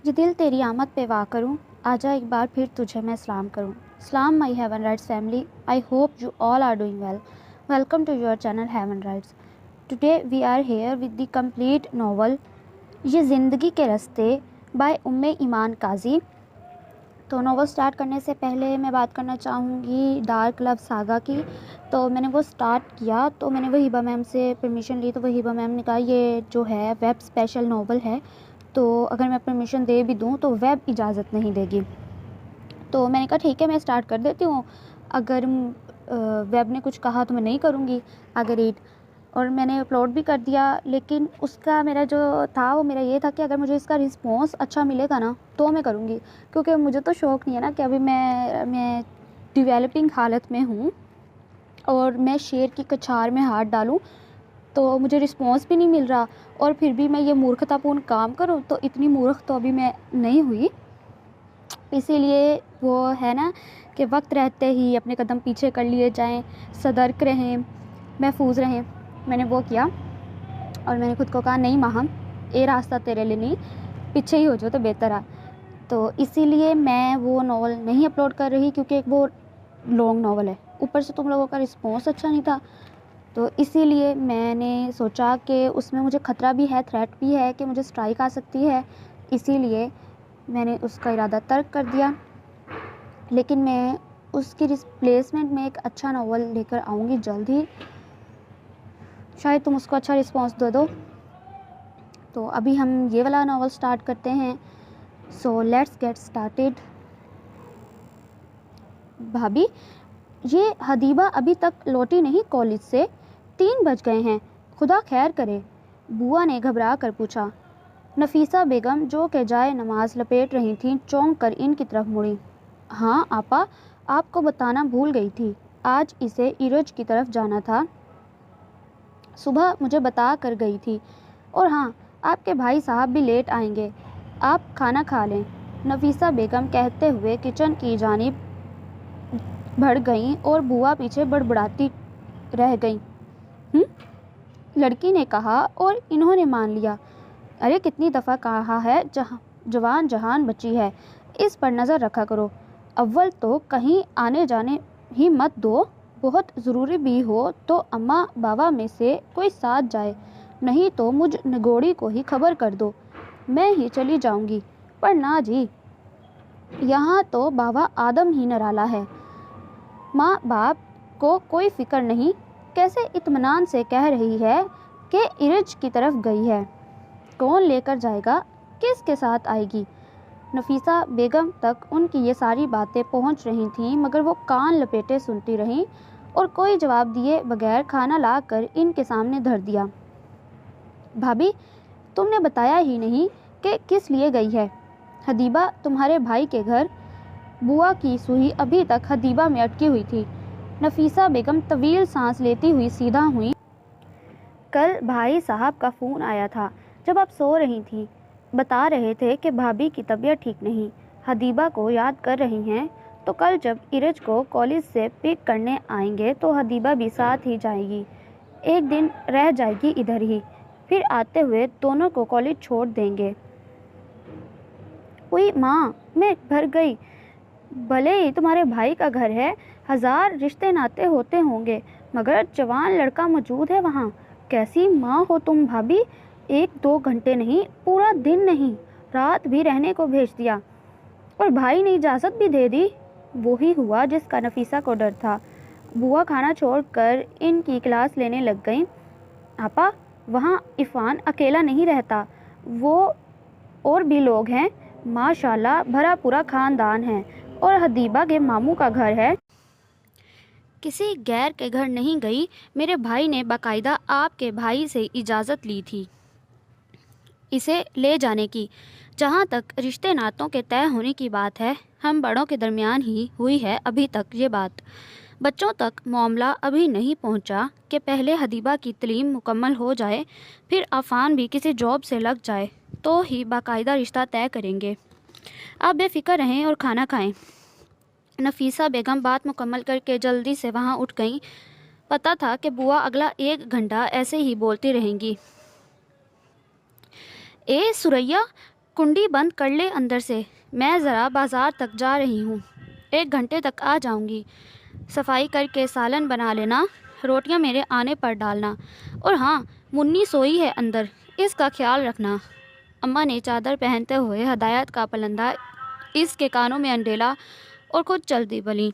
یہ دل تیری آمد پہ وا کروں، آجا ایک بار پھر تجھے میں سلام کروں۔ سلام my Heaven Writes family, I hope you all are doing well. Welcome to your channel Heaven Writes. Today we are here with the complete novel یہ زندگی کے رستے بائی ایمان قاضی۔ تو ناول سٹارٹ کرنے سے پہلے میں بات کرنا چاہوں گی ڈارک لو ساگا کی۔ تو میں نے وہ سٹارٹ کیا تو میں نے وہیبہ میم سے پرمیشن لی، تو وہیبہ میم نے کہا یہ جو ہے ویب اسپیشل ناول ہے، تو اگر میں پرمیشن دے بھی دوں تو ویب اجازت نہیں دے گی۔ تو میں نے کہا ٹھیک ہے میں سٹارٹ کر دیتی ہوں، اگر ویب نے کچھ کہا تو میں نہیں کروں گی آگے ریڈ۔ اور میں نے اپلوڈ بھی کر دیا، لیکن اس کا میرا جو تھا وہ میرا یہ تھا کہ اگر مجھے اس کا رسپانس اچھا ملے گا نا تو میں کروں گی، کیونکہ مجھے تو شوق نہیں ہے نا کہ ابھی میں ڈیولپنگ حالت میں ہوں اور میں شیر کی کچھار میں ہاتھ ڈالوں تو مجھے رسپانس بھی نہیں مل رہا، اور پھر بھی میں یہ مورختہ پورن کام کروں، تو اتنی مورخ تو ابھی میں نہیں ہوئی۔ اسی لیے وہ ہے نا کہ وقت رہتے ہی اپنے قدم پیچھے کر لیے جائیں، سترک رہیں، محفوظ رہیں۔ میں نے وہ کیا اور میں نے خود کو کہا نہیں ماہم، یہ راستہ تیرے لیے نہیں، پیچھے ہی ہو جاؤ تو بہتر ہے۔ تو اسی لیے میں وہ ناول نہیں اپلوڈ کر رہی، کیونکہ وہ لانگ ناول ہے، اوپر سے تم لوگوں کا رسپانس اچھا نہیں تھا، تو اسی لیے میں نے سوچا کہ اس میں مجھے خطرہ بھی ہے، تھریٹ بھی ہے کہ مجھے اسٹرائک آ سکتی ہے، اسی لیے میں نے اس کا ارادہ ترک کر دیا۔ لیکن میں اس کی ریپلیسمنٹ میں ایک اچھا ناول لے کر آؤں گی جلد ہی، شاید تم اس کو اچھا رسپانس دے دو۔ تو ابھی ہم یہ والا ناول سٹارٹ کرتے ہیں۔ So let's get started. بھابھی یہ حدیبہ ابھی تک لوٹی نہیں کالج سے، 3 بج گئے ہیں، خدا خیر کرے، بوا نے گھبرا کر پوچھا۔ نفیسہ بیگم جو کہ جائے نماز لپیٹ رہی تھیں چونک کر ان کی طرف مڑی۔ ہاں آپا، آپ کو بتانا بھول گئی تھی، آج اسے ارج کی طرف جانا تھا، صبح مجھے بتا کر گئی تھی، اور ہاں آپ کے بھائی صاحب بھی لیٹ آئیں گے، آپ کھانا کھا لیں، نفیسہ بیگم کہتے ہوئے کچن کی جانب بڑھ گئیں اور بوا پیچھے بڑبڑاتی رہ گئیں۔ لڑکی نے کہا اور انہوں نے مان لیا۔ ارے کتنی دفعہ کہا ہے جوان جہان بچی ہے، اس پر نظر رکھا کرو، اول تو کہیں آنے جانے ہی مت دو، بہت ضروری بھی ہو تو اماں بابا میں سے کوئی ساتھ جائے، نہیں تو مجھ نگوڑی کو ہی خبر کر دو، میں ہی چلی جاؤں گی۔ پر نہ جی، یہاں تو بابا آدم ہی نرالا ہے، ماں باپ کو کوئی فکر نہیں، کیسے اطمینان سے کہہ رہی ہے کہ ارج کی طرف گئی ہے، کون لے کر جائے گا، کس کے ساتھ آئے گی۔ نفیسہ بیگم تک ان کی یہ ساری باتیں پہنچ رہی تھیں، مگر وہ کان لپیٹے سنتی رہیں اور کوئی جواب دیے بغیر کھانا لا کر ان کے سامنے دھر دیا۔ بھابھی تم نے بتایا ہی نہیں کہ کس لیے گئی ہے۔ حدیبہ تمہارے بھائی کے گھر۔ بوا کی سوئی ابھی تک حدیبہ میں اٹکی ہوئی تھی۔ نفیسہ بیگم طویل سانس لیتی ہوئی سیدھا ہوئی۔ کل بھائی صاحب کا فون آیا تھا جب آپ سو رہی تھیں، بتا رہے تھے کہ بھابھی کی طبیعت ٹھیک نہیں، حدیبہ کو یاد کر رہی ہیں، تو کل جب ارج کو کالج سے پک کرنے آئیں گے تو حدیبہ بھی ساتھ ہی جائے گی، ایک دن رہ جائے گی ادھر ہی، پھر آتے ہوئے دونوں کو کالج چھوڑ دیں گے۔ اوئی ماں، میں بھر گئی، بھلے ہی تمہارے بھائی کا گھر ہے، 1000 رشتے ناتے ہوتے ہوں گے، مگر جوان لڑکا موجود ہے وہاں، کیسی ماں ہو تم بھابھی، 1-2 گھنٹے نہیں، پورا دن نہیں، رات بھی رہنے کو بھیج دیا، اور بھائی نے اجازت بھی دے دی۔ وہی ہوا جس کا نفیسہ کو ڈر تھا۔ بوا کھانا چھوڑ کر ان کی کلاس لینے لگ گئیں۔ آپا وہاں عفان اکیلا نہیں رہتا، وہ اور بھی لوگ ہیں، ماشاءاللہ بھرا پورا خاندان ہے، اور حدیبہ کے ماموں کا گھر ہے، کسی غیر کے گھر نہیں گئی، میرے بھائی نے باقاعدہ آپ کے بھائی سے اجازت لی تھی اسے لے جانے کی۔ جہاں تک رشتے ناتوں کے طے ہونے کی بات ہے، ہم بڑوں کے درمیان ہی ہوئی ہے ابھی تک یہ بات، بچوں تک معاملہ ابھی نہیں پہنچا کہ پہلے حدیبہ کی تعلیم مکمل ہو جائے، پھر عفان بھی کسی جاب سے لگ جائے تو ہی باقاعدہ رشتہ طے کریں گے۔ آپ بے فکر رہیں اور کھانا کھائیں۔ نفیسہ بیگم بات مکمل کر کے جلدی سے وہاں اٹھ گئیں، پتہ تھا کہ بوا اگلا 1 گھنٹہ ایسے ہی بولتی رہیں گی۔ اے سریا، کنڈی بند کر لے اندر سے، میں ذرا بازار تک جا رہی ہوں، 1 گھنٹے تک آ جاؤں گی۔ صفائی کر کے سالن بنا لینا، روٹیاں میرے آنے پر ڈالنا، اور ہاں منی سوئی ہے اندر، اس کا خیال رکھنا۔ اماں نے چادر پہنتے ہوئے ہدایت کا پلندہ اس کے کانوں میں انڈیلا اور خود چل دی بلی۔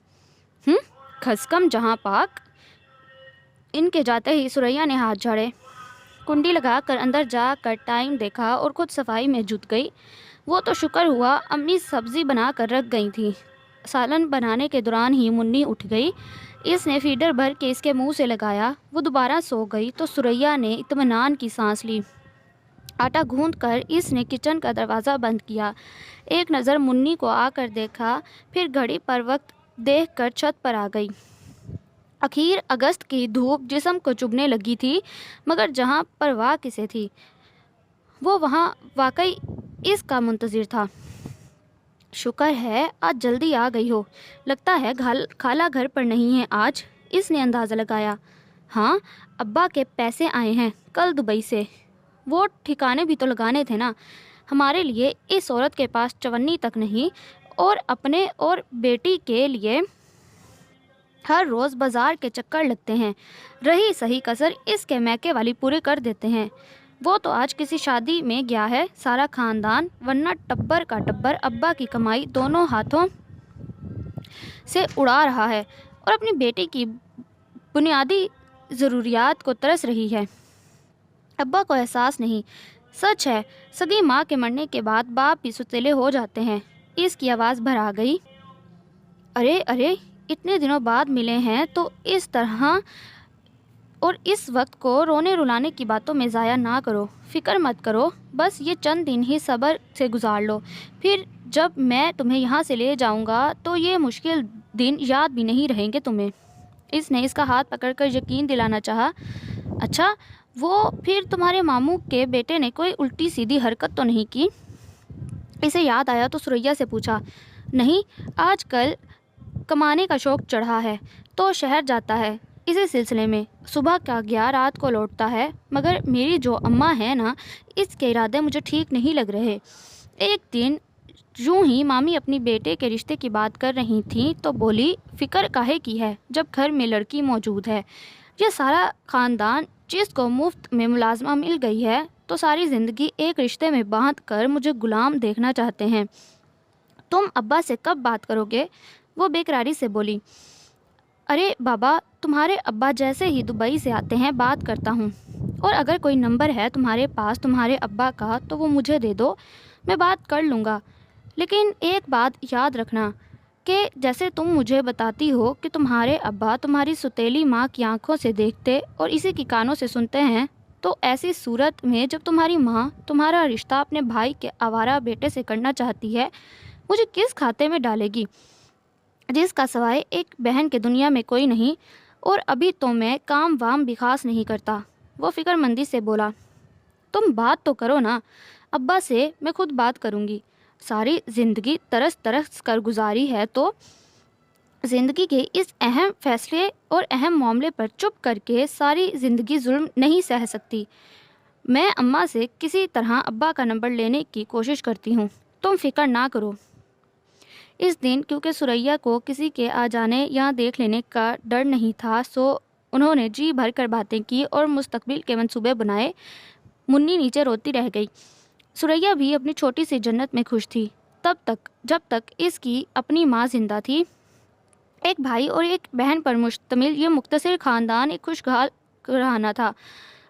کھسکم جہاں پاک۔ ان کے جاتے ہی سریا نے ہاتھ جھاڑے، کنڈی لگا کر اندر جا کر ٹائم دیکھا اور خود صفائی میں جت گئی۔ وہ تو شکر ہوا امی سبزی بنا کر رکھ گئی تھی۔ سالن بنانے کے دوران ہی منی اٹھ گئی۔ اس نے فیڈر بھر کے اس کے منہ سے لگایا۔ وہ دوبارہ سو گئی تو سریا نے اطمینان کی سانس لی۔ آٹا گوندھ کر اس نے کچن کا دروازہ بند کیا، ایک نظر منی کو آ کر دیکھا، پھر گھڑی پر وقت دیکھ کر چھت پر آ گئی۔ اخیر اگست کی دھوپ جسم کو چبھنے لگی تھی، مگر جہاں پرواہ کسے تھی، وہ وہاں واقعی اس کا منتظر تھا۔ شکر ہے آج جلدی آ گئی ہو، لگتا ہے خالہ گھر پر نہیں ہے آج، اس نے اندازہ لگایا۔ ہاں، ابا کے پیسے آئے ہیں کل دبئی سے، وہ ٹھکانے بھی تو لگانے تھے نا۔ ہمارے لیے اس عورت کے پاس چونی تک نہیں، اور اپنے اور بیٹی کے لیے ہر روز بازار کے چکر لگتے ہیں، رہی صحیح کسر اس کے میکے والی پوری کر دیتے ہیں۔ وہ تو آج کسی شادی میں گیا ہے سارا خاندان، ورنہ ٹبر کا ٹبر ابا کی کمائی دونوں ہاتھوں سے اڑا رہا ہے اور اپنی بیٹی کی بنیادی ضروریات کو ترس رہی ہے۔ ابا کو احساس نہیں۔ سچ ہے، سگی ماں کے مرنے کے بعد باپ بھی ستیلے ہو جاتے ہیں۔ اس کی آواز بھر آ گئی۔ ارے اتنے دنوں بعد ملے ہیں تو اس طرح اور اس وقت کو رونے رلانے کی باتوں میں ضائع نہ کرو۔ فکر مت کرو، بس یہ چند دن ہی صبر سے گزار لو، پھر جب میں تمہیں یہاں سے لے جاؤں گا تو یہ مشکل دن یاد بھی نہیں رہیں گے تمہیں۔ اس نے اس کا ہاتھ پکڑ کر یقین دلانا چاہا۔ اچھا، وہ پھر تمہارے ماموں کے بیٹے نے کوئی الٹی سیدھی حرکت تو نہیں کی؟ اسے یاد آیا تو سریا سے پوچھا۔ نہیں، آج کل کمانے کا شوق چڑھا ہے تو شہر جاتا ہے اسی سلسلے میں، صبح کا گیا رات کو لوٹتا ہے، مگر میری جو اماں ہے نا، اس کے ارادے مجھے ٹھیک نہیں لگ رہے۔ ایک دن یوں ہی مامی اپنی بیٹے کے رشتے کی بات کر رہی تھیں تو بولی، فکر کاہے کی ہے جب گھر میں لڑکی موجود ہے؟ یہ سارا خاندان جس کو مفت میں ملازمہ مل گئی ہے تو ساری زندگی ایک رشتے میں باندھ کر مجھے غلام دیکھنا چاہتے ہیں۔ تم ابا سے کب بات کرو گے؟ وہ بے قراری سے بولی۔ ارے بابا، تمہارے ابا جیسے ہی دبئی سے آتے ہیں بات کرتا ہوں، اور اگر کوئی نمبر ہے تمہارے پاس تمہارے ابا کا تو وہ مجھے دے دو، میں بات کر لوں گا۔ لیکن ایک بات یاد رکھنا کہ جیسے تم مجھے بتاتی ہو کہ تمہارے ابا تمہاری ستیلی ماں کی آنکھوں سے دیکھتے اور اسی کی کانوں سے سنتے ہیں، تو ایسی صورت میں جب تمہاری ماں تمہارا رشتہ اپنے بھائی کے آوارہ بیٹے سے کرنا چاہتی ہے، مجھے کس کھاتے میں ڈالے گی، جس کا سوائے ایک بہن کے دنیا میں کوئی نہیں، اور ابھی تو میں کام وام بھی خاص نہیں کرتا۔ وہ فکر مندی سے بولا۔ تم بات تو کرو نا، ابا سے میں خود بات کروں گی۔ ساری زندگی ترس کر گزاری ہے تو زندگی کے اس اہم فیصلے اور اہم معاملے پر چپ کر کے ساری زندگی ظلم نہیں سہ سکتی۔ میں اماں سے کسی طرح ابا کا نمبر لینے کی کوشش کرتی ہوں، تم فکر نہ کرو۔ اس دن کیونکہ سریا کو کسی کے آ جانے یا دیکھ لینے کا ڈر نہیں تھا، سو انہوں نے جی بھر کر باتیں کی اور مستقبل کے منصوبے بنائے۔ منی نیچے روتی رہ گئی۔ سریا بھی اپنی چھوٹی سی جنت میں خوش تھی، جب تک اس کی اپنی ماں زندہ تھی۔ ایک بھائی اور ایک بہن پر مشتمل یہ مختصر خاندان ایک خوشحال گھرانہ تھا۔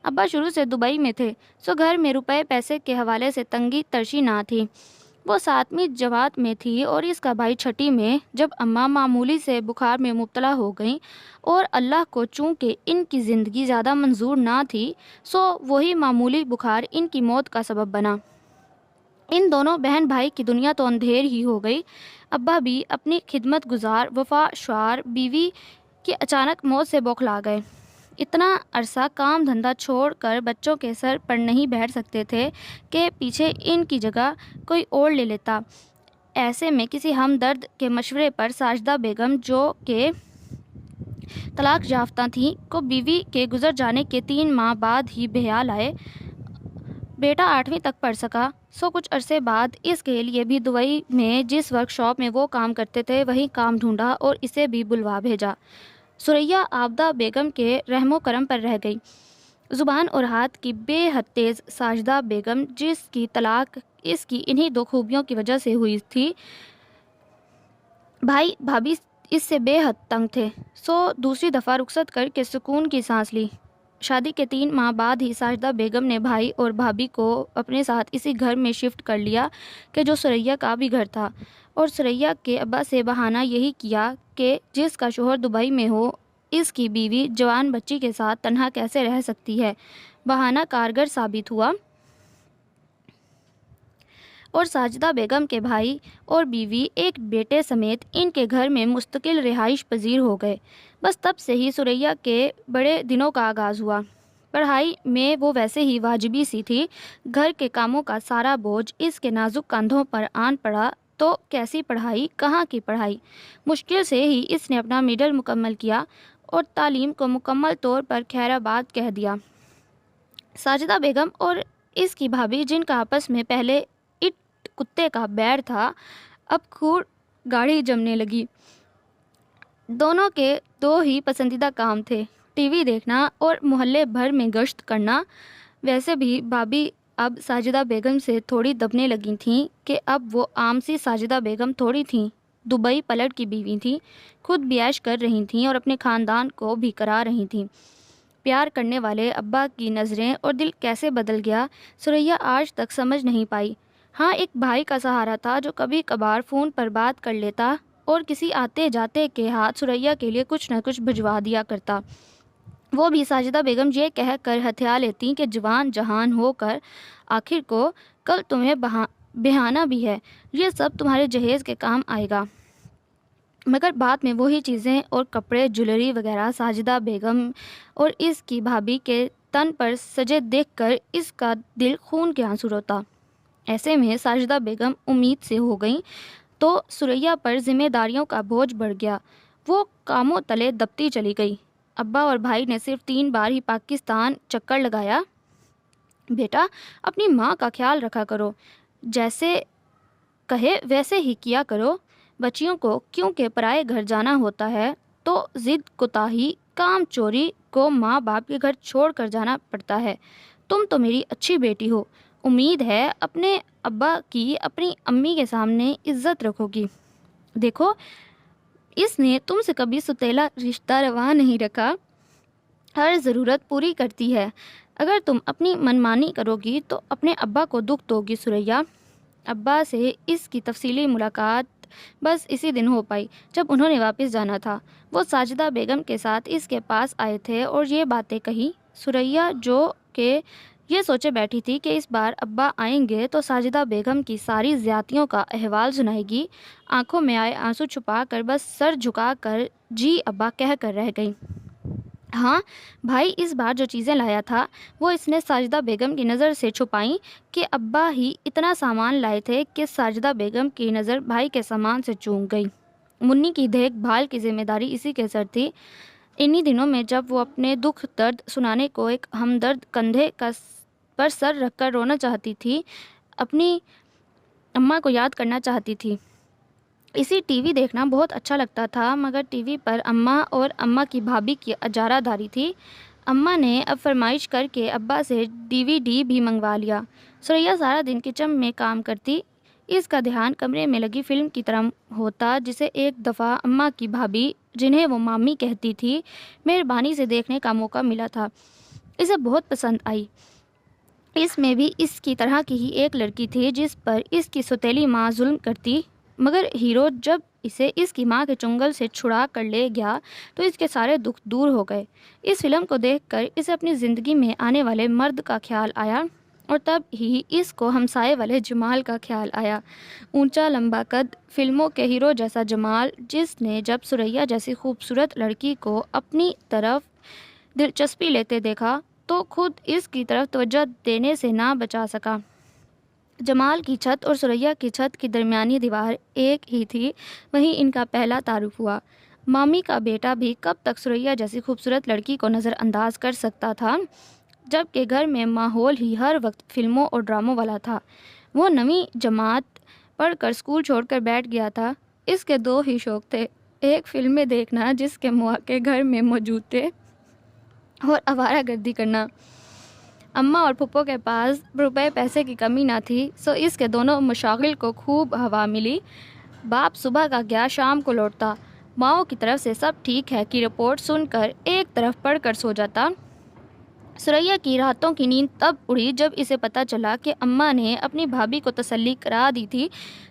ابا شروع سے دبئی میں تھے، سو گھر میں روپے پیسے کے حوالے سے تنگی ترشی نہ تھی۔ وہ 7ویں جماعت میں تھی اور اس کا بھائی 6ٹھی میں۔ جب اماں معمولی سے بخار میں مبتلا ہو گئیں اور اللہ کو چونکہ ان کی زندگی زیادہ منظور نہ تھی، سو وہی معمولی بخار ان کی موت کا سبب بنا۔ ان دونوں بہن بھائی کی دنیا تو اندھیر ہی ہو گئی۔ ابا بھی اپنی خدمت گزار وفا شعار بیوی کی اچانک موت سے بوکھلا گئے۔ اتنا عرصہ کام دھندا چھوڑ کر بچوں کے سر پر نہیں بیٹھ سکتے تھے کہ پیچھے ان کی جگہ کوئی اور لے لیتا۔ ایسے میں کسی ہمدرد کے مشورے پر ساجدہ بیگم، جو کہ طلاق یافتہ تھیں، کو بیوی کے گزر جانے کے 3 ماہ بعد ہی بحال آئے۔ بیٹا 8ویں تک پڑھ سکا، سو کچھ عرصے بعد اس کے لیے بھی دبئی میں جس ورک شاپ میں وہ کام کرتے تھے وہیں کام ڈھونڈا اور اسے بھی بلوا بھیجا۔ ثریا عابدہ بیگم کے رحم و کرم پر رہ گئی۔ زبان اور ہاتھ کی بے حد تیز ساجدہ بیگم، جس کی طلاق اس کی انہی 2 خوبیوں کی وجہ سے ہوئی تھی، بھائی بھابھی اس سے بے حد تنگ تھے، سو دوسری دفعہ رخصت کر کے سکون کی سانس لی۔ شادی کے 3 ماہ بعد ہی ساجدہ بیگم نے بھائی اور بھابھی کو اپنے ساتھ اسی گھر میں شفٹ کر لیا کہ جو ثریا کا بھی گھر تھا، اور ثریا کے ابا سے بہانہ یہی کیا کہ جس کا شوہر دبئی میں ہو، اس کی بیوی جوان بچی کے ساتھ تنہا کیسے رہ سکتی ہے۔ بہانہ کارگر ثابت ہوا اور ساجدہ بیگم کے بھائی اور بیوی ایک بیٹے سمیت ان کے گھر میں مستقل رہائش پذیر ہو گئے۔ بس تب سے ہی ثریا کے بڑے دنوں کا آغاز ہوا۔ پڑھائی میں وہ ویسے ہی واجبی سی تھی، گھر کے کاموں کا سارا بوجھ اس کے نازک کندھوں پر آن پڑا، تو کیسی پڑھائی، کہاں کی پڑھائی۔ مشکل سے ہی اس نے اپنا مڈل مکمل کیا اور تعلیم کو مکمل طور پر خیر آباد کہہ دیا۔ ساجدہ بیگم اور اس کی بھابھی، جن کا آپس میں پہلے اٹ کتے کا بیر تھا، اب خوب گاڑھی جمنے لگی۔ دونوں کے 2 ہی پسندیدہ کام تھے، ٹی وی دیکھنا اور محلے بھر میں گشت کرنا۔ ویسے بھی بھابھی اب ساجدہ بیگم سے تھوڑی دبنے لگی تھیں کہ اب وہ عام سی ساجدہ بیگم تھوڑی تھیں، دبئی پلٹ کی بیوی تھیں، خود بھی عیش کر رہی تھیں اور اپنے خاندان کو بھی کرا رہی تھیں۔ پیار کرنے والے ابا کی نظریں اور دل کیسے بدل گیا، ثریا آج تک سمجھ نہیں پائی۔ ہاں، ایک بھائی کا سہارا تھا جو کبھی کبھار فون پر بات کر لیتا اور کسی آتے جاتے کے ہاتھ ثریا کے لیے کچھ نہ کچھ بھجوا دیا کرتا۔ وہ بھی ساجدہ بیگم یہ کہہ کر ہتھیا لیتی کہ جوان جہان ہو کر آخر کو کل تمہیں بہانا بھی ہے، یہ سب تمہارے جہیز کے کام آئے گا۔ مگر بعد میں وہی چیزیں اور کپڑے، جویلری وغیرہ ساجدہ بیگم اور اس کی بھابھی کے تن پر سجے دیکھ کر اس کا دل خون کے آنسو روتا۔ ایسے میں ساجدہ بیگم امید سے ہو گئیں تو ثریا پر ذمہ داریوں کا بوجھ بڑھ گیا۔ وہ کاموں تلے دبتی چلی گئی۔ ابا اور بھائی نے صرف 3 بار ہی پاکستان چکر لگایا۔ بیٹا، اپنی ماں کا خیال رکھا کرو، جیسے کہے ویسے ہی کیا کرو۔ بچیوں کو کیونکہ پرائے گھر جانا ہوتا ہے تو ضد، کوتاہی، کام چوری کو ماں باپ کے گھر چھوڑ کر جانا پڑتا ہے۔ تم تو میری اچھی بیٹی ہو، امید ہے اپنے ابا کی اپنی امی کے سامنے عزت رکھو گی۔ دیکھو، اس نے تم سے کبھی ستیلا رشتہ روا نہیں رکھا، ہر ضرورت پوری کرتی ہے۔ اگر تم اپنی منمانی کرو گی تو اپنے ابا کو دکھ دو گی۔ ثریا ابا سے اس کی تفصیلی ملاقات بس اسی دن ہو پائی جب انہوں نے واپس جانا تھا۔ وہ ساجدہ بیگم کے ساتھ اس کے پاس آئے تھے اور یہ باتیں کہیں۔ ثریا جو کہ یہ سوچے بیٹھی تھی کہ اس بار ابا آئیں گے تو ساجدہ بیگم کی ساری زیادتیوں کا احوال سنائے گی، آنکھوں میں آئے آنسو چھپا کر بس سر جھکا کر جی ابا کہہ کر رہ گئی۔ ہاں، بھائی اس بار جو چیزیں لایا تھا وہ اس نے ساجدہ بیگم کی نظر سے چھپائیں کہ ابا ہی اتنا سامان لائے تھے کہ ساجدہ بیگم کی نظر بھائی کے سامان سے چوک گئی۔ منی کی دیکھ بھال کی ذمہ داری اسی کے سر تھی۔ انہی دنوں میں جب وہ اپنے دکھ درد سنانے کو ایک ہمدرد کندھے پر سر رکھ کر رونا چاہتی تھی، اپنی اماں کو یاد کرنا چاہتی تھی۔ اسے ٹی وی دیکھنا بہت اچھا لگتا تھا، مگر ٹی وی پر اماں اور اماں کی بھابھی کی اجارہ داری تھی۔ اماں نے اب فرمائش کر کے ابا سے DVD بھی منگوا لیا۔ ثریا سارا دن کچن میں کام کرتی، اس کا دھیان کمرے میں لگی فلم کی طرف ہوتا جسے ایک دفعہ اماں کی بھابھی، جنہیں وہ مامی کہتی تھی، مہربانی سے دیکھنے کا موقع ملا تھا۔ اسے بہت پسند آئی۔ اس میں بھی اس کی طرح کی ہی ایک لڑکی تھی جس پر اس کی سوتیلی ماں ظلم کرتی، مگر ہیرو جب اسے اس کی ماں کے چنگل سے چھڑا کر لے گیا تو اس کے سارے دکھ دور ہو گئے۔ اس فلم کو دیکھ کر اسے اپنی زندگی میں آنے والے مرد کا خیال آیا اور تب ہی اس کو ہمسائے والے جمال کا خیال آیا۔ اونچا لمبا قد، فلموں کے ہیرو جیسا جمال، جس نے جب ثریا جیسی خوبصورت لڑکی کو اپنی طرف دلچسپی لیتے دیکھا تو خود اس کی طرف توجہ دینے سے نہ بچا سکا۔ جمال کی چھت اور ثریا کی چھت کی درمیانی دیوار ایک ہی تھی، وہیں ان کا پہلا تعارف ہوا۔ مامی کا بیٹا بھی کب تک ثریا جیسی خوبصورت لڑکی کو نظر انداز کر سکتا تھا؟ جبکہ گھر میں ماحول ہی ہر وقت فلموں اور ڈراموں والا تھا۔ وہ 9ویں جماعت پڑھ کر اسکول چھوڑ کر بیٹھ گیا تھا۔ اس کے 2 ہی شوق تھے، ایک فلمیں دیکھنا جس کے مواقع گھر میں موجود تھے، اور آوارہ گردی کرنا۔ اماں اور پھپھو کے پاس روپے پیسے کی کمی نہ تھی، سو اس کے دونوں مشاغل کو خوب ہوا ملی۔ باپ صبح کا گیا شام کو لوٹتا، ماؤں کی طرف سے سب ٹھیک ہے کی رپورٹ سن کر ایک طرف پڑھ کر سو جاتا۔ ثریا کی راتوں کی نیند تب اڑی جب اسے پتہ چلا کہ اماں نے اپنی بھابھی کو تسلی کرا دی تھی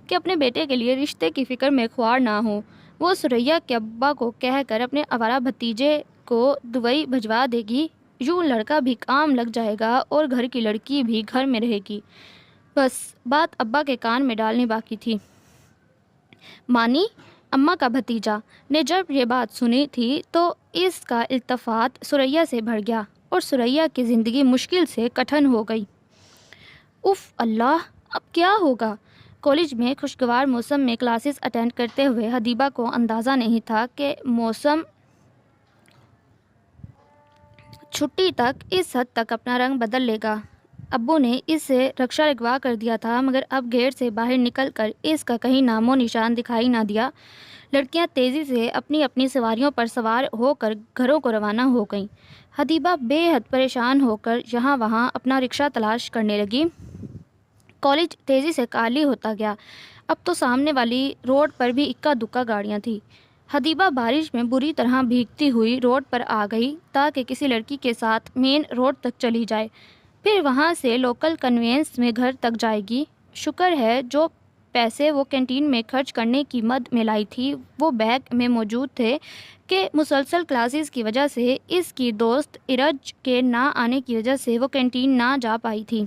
کہ اپنے بیٹے کے لیے رشتے کی فکر میں خوار نہ ہو۔ وہ ثریا کے ابا کو کہہ کر اپنے آوارہ بھتیجے کو دبئی بھجوا دے گی، یوں لڑکا بھی کام لگ جائے گا اور گھر کی لڑکی بھی گھر میں رہے گی۔ بس بات ابا کے کان میں ڈالنی باقی تھی۔ مانی، اماں کا بھتیجا، نے جب یہ بات سنی تھی تو اس کا التفات ثریا سے بڑھ گیا اور ثریا کی زندگی مشکل سے کٹھن ہو گئی۔ اف اللہ، اب کیا ہوگا؟ کالج میں خوشگوار موسم میں کلاسز اٹینڈ کرتے ہوئے حدیبہ کو اندازہ نہیں تھا کہ موسم چھٹی تک اس حد تک اپنا رنگ بدل لے گا۔ ابو نے اسے رکشہ لگوا کر دیا تھا، مگر اب گیٹ سے باہر نکل کر اس کا کہیں نام و نشان دکھائی نہ دیا۔ لڑکیاں تیزی سے اپنی اپنی سواریوں پر سوار ہو کر گھروں کو روانہ ہو گئیں۔ حدیبہ بے حد پریشان ہو کر یہاں وہاں اپنا رکشہ تلاش کرنے لگی۔ کالج تیزی سے خالی ہوتا گیا۔ اب تو سامنے والی روڈ پر بھی اکا دکا گاڑیاں تھیں۔ حدیبہ بارش میں بری طرح بھیگتی ہوئی روڈ پر آ گئی تاکہ کسی لڑکی کے ساتھ مین روڈ تک چلی جائے، پھر وہاں سے لوکل کنوینس میں گھر تک جائے گی۔ شکر ہے جو پیسے وہ کینٹین میں خرچ کرنے کی مد میں لائی تھی وہ بیگ میں موجود تھے کہ مسلسل کلاسز کی وجہ سے اس کی دوست ارج کے نہ آنے کی وجہ سے وہ کینٹین نہ جا پائی تھی۔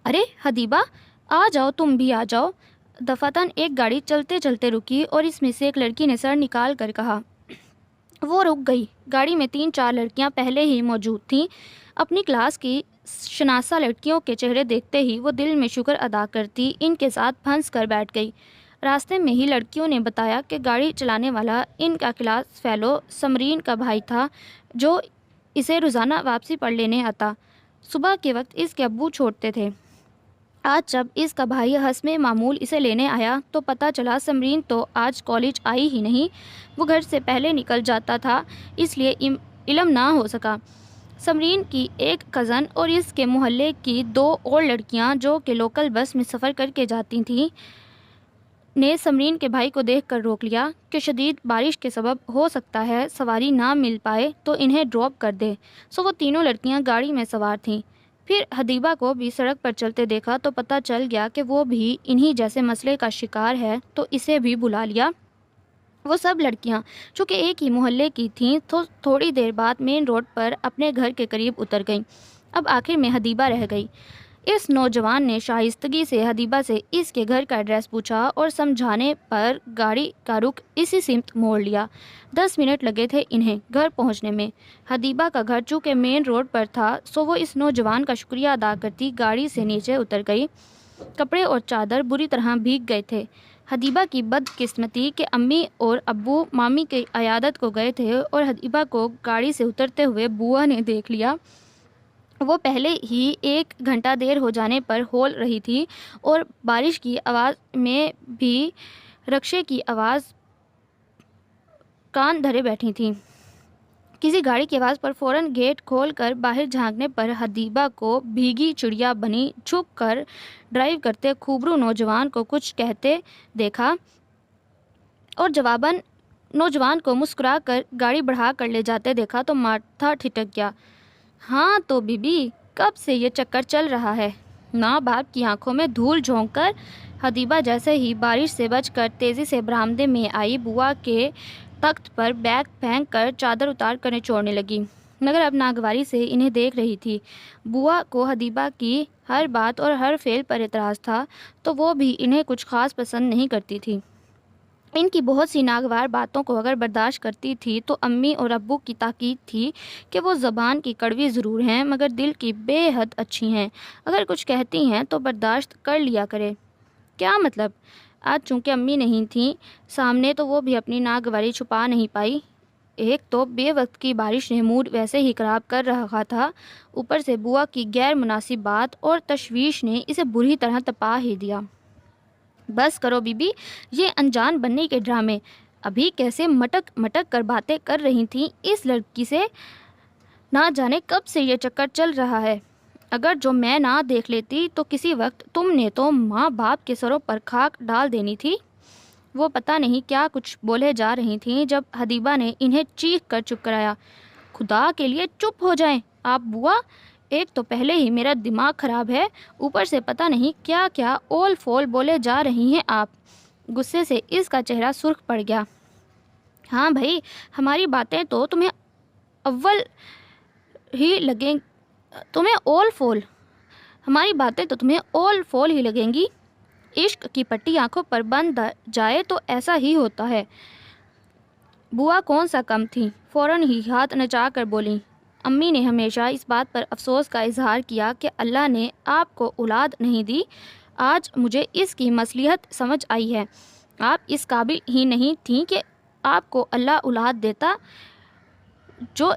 ارے حدیبہ، آ جاؤ، تم بھی آ جاؤ۔ دفعتاً ایک گاڑی چلتے چلتے رکی اور اس میں سے ایک لڑکی نے سر نکال کر کہا۔ وہ رک گئی۔ گاڑی میں 3-4 لڑکیاں پہلے ہی موجود تھیں۔ اپنی کلاس کی شناسہ لڑکیوں کے چہرے دیکھتے ہی وہ دل میں شکر ادا کرتی ان کے ساتھ پھنس کر بیٹھ گئی۔ راستے میں ہی لڑکیوں نے بتایا کہ گاڑی چلانے والا ان کا کلاس فیلو سمرین کا بھائی تھا جو اسے روزانہ واپسی پر لینے آتا۔ صبح کے وقت اس کے ابو چھوڑتے تھے۔ آج جب اس کا بھائی حسب معمول اسے لینے آیا تو پتہ چلا سمرین تو آج کالج آئی ہی نہیں۔ وہ گھر سے پہلے نکل جاتا تھا، اس لیے علم نہ ہو سکا۔ سمرین کی ایک کزن اور اس کے محلے کی 2 اور لڑکیاں جو کہ لوکل بس میں سفر کر کے جاتی تھیں نے سمرین کے بھائی کو دیکھ کر روک لیا کہ شدید بارش کے سبب ہو سکتا ہے سواری نہ مل پائے تو انہیں ڈراپ کر دے۔ سو وہ تینوں لڑکیاں گاڑی میں سوار تھیں۔ پھر حدیبہ کو بھی سڑک پر چلتے دیکھا تو پتہ چل گیا کہ وہ بھی انہی جیسے مسئلے کا شکار ہے تو اسے بھی بلا لیا۔ وہ سب لڑکیاں چونکہ ایک ہی محلے کی تھیں تو تھوڑی دیر بعد مین روڈ پر اپنے گھر کے قریب اتر گئیں۔ اب آخر میں حدیبہ رہ گئی۔ اس نوجوان نے شائستگی سے حدیبہ سے اس کے گھر کا ایڈریس پوچھا اور سمجھانے پر گاڑی کا رخ اسی سمت موڑ لیا۔ 10 منٹ لگے تھے انہیں گھر پہنچنے میں۔ حدیبہ کا گھر چونکہ مین روڈ پر تھا سو وہ اس نوجوان کا شکریہ ادا کرتی گاڑی سے نیچے اتر گئی۔ کپڑے اور چادر بری طرح بھیگ گئے تھے۔ حدیبہ کی بدقسمتی کہ امی اور ابو مامی کی عیادت کو گئے تھے اور حدیبہ کو گاڑی سے اترتے ہوئے بوا نے دیکھ لیا۔ وہ پہلے ہی 1 گھنٹہ دیر ہو جانے پر ہول رہی تھی اور بارش کی آواز میں بھی رکشے کی آواز کان دھرے بیٹھی تھی۔ کسی گاڑی کی آواز پر فوراً گیٹ کھول کر باہر جھانکنے پر حدیبہ کو بھیگی چڑیا بنی جھک کر ڈرائیو کرتے خوبرو نوجوان کو کچھ کہتے دیکھا اور جواباً نوجوان کو مسکرا کر گاڑی بڑھا کر لے جاتے دیکھا تو ماتھا ٹھٹک گیا۔ ہاں تو بی بی، کب سے یہ چکر چل رہا ہے؟ ماں باپ کی آنکھوں میں دھول جھونک کر حدیبہ جیسے ہی بارش سے بچ کر تیزی سے برآمدے میں آئی بوا کے تخت پر بیگ پھینک کر چادر اتار کر نچوڑنے لگی، مگر اب ناگواری سے انہیں دیکھ رہی تھی۔ بوا کو حدیبہ کی ہر بات اور ہر فعل پر اعتراض تھا تو وہ بھی انہیں کچھ خاص پسند نہیں کرتی تھی۔ ان کی بہت سی ناگوار باتوں کو اگر برداشت کرتی تھی تو امی اور ابو کی تاکید تھی کہ وہ زبان کی کڑوی ضرور ہیں مگر دل کی بے حد اچھی ہیں، اگر کچھ کہتی ہیں تو برداشت کر لیا کرے۔ کیا مطلب؟ آج چونکہ امی نہیں تھیں سامنے تو وہ بھی اپنی ناگواری چھپا نہیں پائی۔ ایک تو بے وقت کی بارش نے موڈ ویسے ہی خراب کر رہا تھا، اوپر سے بوا کی غیر مناسب بات اور تشویش نے اسے بری طرح تپا ہی دیا۔ بس کرو بی بی، یہ انجان بننے کے ڈرامے۔ ابھی کیسے مٹک مٹک کر باتیں کر رہی تھیں، اس لڑکی سے نہ جانے کب سے یہ چکر چل رہا ہے۔ اگر جو میں نہ دیکھ لیتی تو کسی وقت تم نے تو ماں باپ کے سروں پر خاک ڈال دینی تھی۔ وہ پتہ نہیں کیا کچھ بولے جا رہی تھیں جب حدیبہ نے انہیں چیخ کر چپ کرایا۔ خدا کے لیے چپ ہو جائیں آپ بوا، ایک تو پہلے ہی میرا دماغ خراب ہے، اوپر سے پتہ نہیں کیا کیا اول فول بولے جا رہی ہیں آپ۔ غصے سے اس کا چہرہ سرخ پڑ گیا۔ ہاں بھائی، ہماری باتیں تو تمہیں اول ہی لگیں، تمہیں اول فول، ہماری باتیں تو تمہیں اول فول ہی لگیں گی۔ عشق کی پٹی آنکھوں پر بند جائے تو ایسا ہی ہوتا ہے۔ بوا کون سا کم تھی، فوراً ہی ہاتھ نچا کر بولیں۔ امی نے ہمیشہ اس بات پر افسوس کا اظہار کیا کہ اللہ نے آپ کو اولاد نہیں دی۔ آج مجھے اس کی مصلحت سمجھ آئی ہے۔ آپ اس قابل ہی نہیں تھیں کہ آپ کو اللہ اولاد دیتا، جو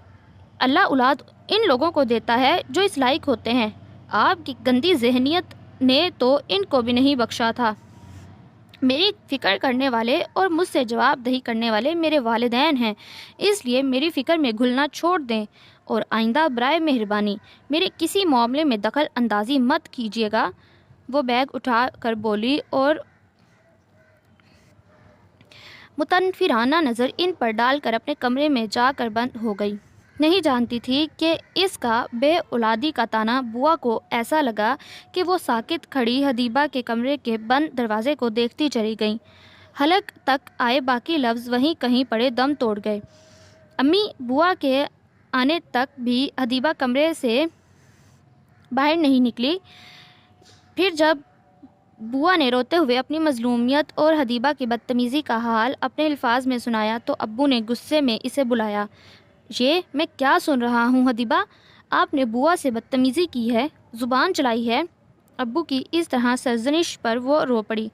اللہ اولاد ان لوگوں کو دیتا ہے جو اس لائق ہوتے ہیں۔ آپ کی گندی ذہنیت نے تو ان کو بھی نہیں بخشا تھا۔ میری فکر کرنے والے اور مجھ سے جواب دہی کرنے والے میرے والدین ہیں، اس لیے میری فکر میں گھلنا چھوڑ دیں اور آئندہ برائے مہربانی میرے کسی معاملے میں دخل اندازی مت کیجیے گا۔ وہ بیگ اٹھا کر بولی اور متنفرانہ نظر ان پر ڈال کر اپنے کمرے میں جا کر بند ہو گئی۔ نہیں جانتی تھی کہ اس کا بے اولادی کا طعنہ بوا کو ایسا لگا کہ وہ ساکت کھڑی حدیبہ کے کمرے کے بند دروازے کو دیکھتی چلی گئیں۔ حلق تک آئے باقی لفظ وہیں کہیں پڑے دم توڑ گئے۔ امی بوا کے آنے تک بھی حدیبہ کمرے سے باہر نہیں نکلی۔ پھر جب بوا نے روتے ہوئے اپنی مظلومیت اور حدیبہ کی بدتمیزی کا حال اپنے الفاظ میں سنایا تو ابو نے غصے میں اسے بلایا۔ یہ میں کیا سن رہا ہوں حدیبہ، آپ نے بوا سے بدتمیزی کی ہے، زبان چلائی ہے۔ ابو کی اس طرح سرزنش پر وہ رو پڑی۔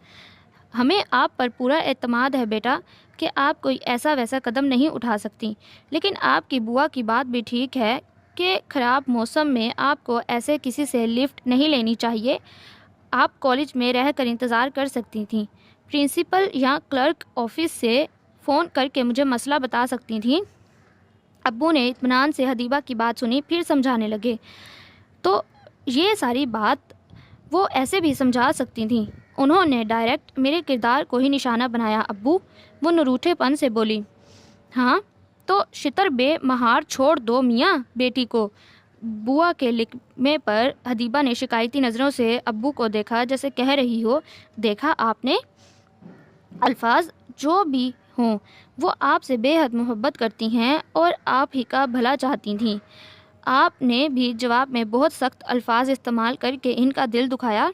ہمیں آپ پر پورا اعتماد ہے بیٹا کہ آپ کوئی ایسا ویسا قدم نہیں اٹھا سکتی، لیکن آپ کی بوا کی بات بھی ٹھیک ہے کہ خراب موسم میں آپ کو ایسے کسی سے لفٹ نہیں لینی چاہیے۔ آپ کالج میں رہ کر انتظار کر سکتی تھیں، پرنسپل یا کلرک آفس سے فون کر کے مجھے مسئلہ بتا سکتی تھیں۔ ابو نے اطمینان سے حدیبہ کی بات سنی، پھر سمجھانے لگے۔ تو یہ ساری بات وہ ایسے بھی سمجھا سکتی تھیں، انہوں نے ڈائریکٹ میرے کردار کو ہی نشانہ بنایا ابو، وہ نروٹھے پن سے بولی۔ ہاں تو شتر بے مہار چھوڑ دو میاں بیٹی کو۔ بوا کے لکمے پر حدیبہ نے شکایتی نظروں سے ابو کو دیکھا، جیسے کہہ رہی ہو، دیکھا آپ نے، الفاظ جو بھی ہوں وہ آپ سے بے حد محبت کرتی ہیں اور آپ ہی کا بھلا چاہتی تھیں۔ آپ نے بھی جواب میں بہت سخت الفاظ استعمال کر کے ان کا دل دکھایا۔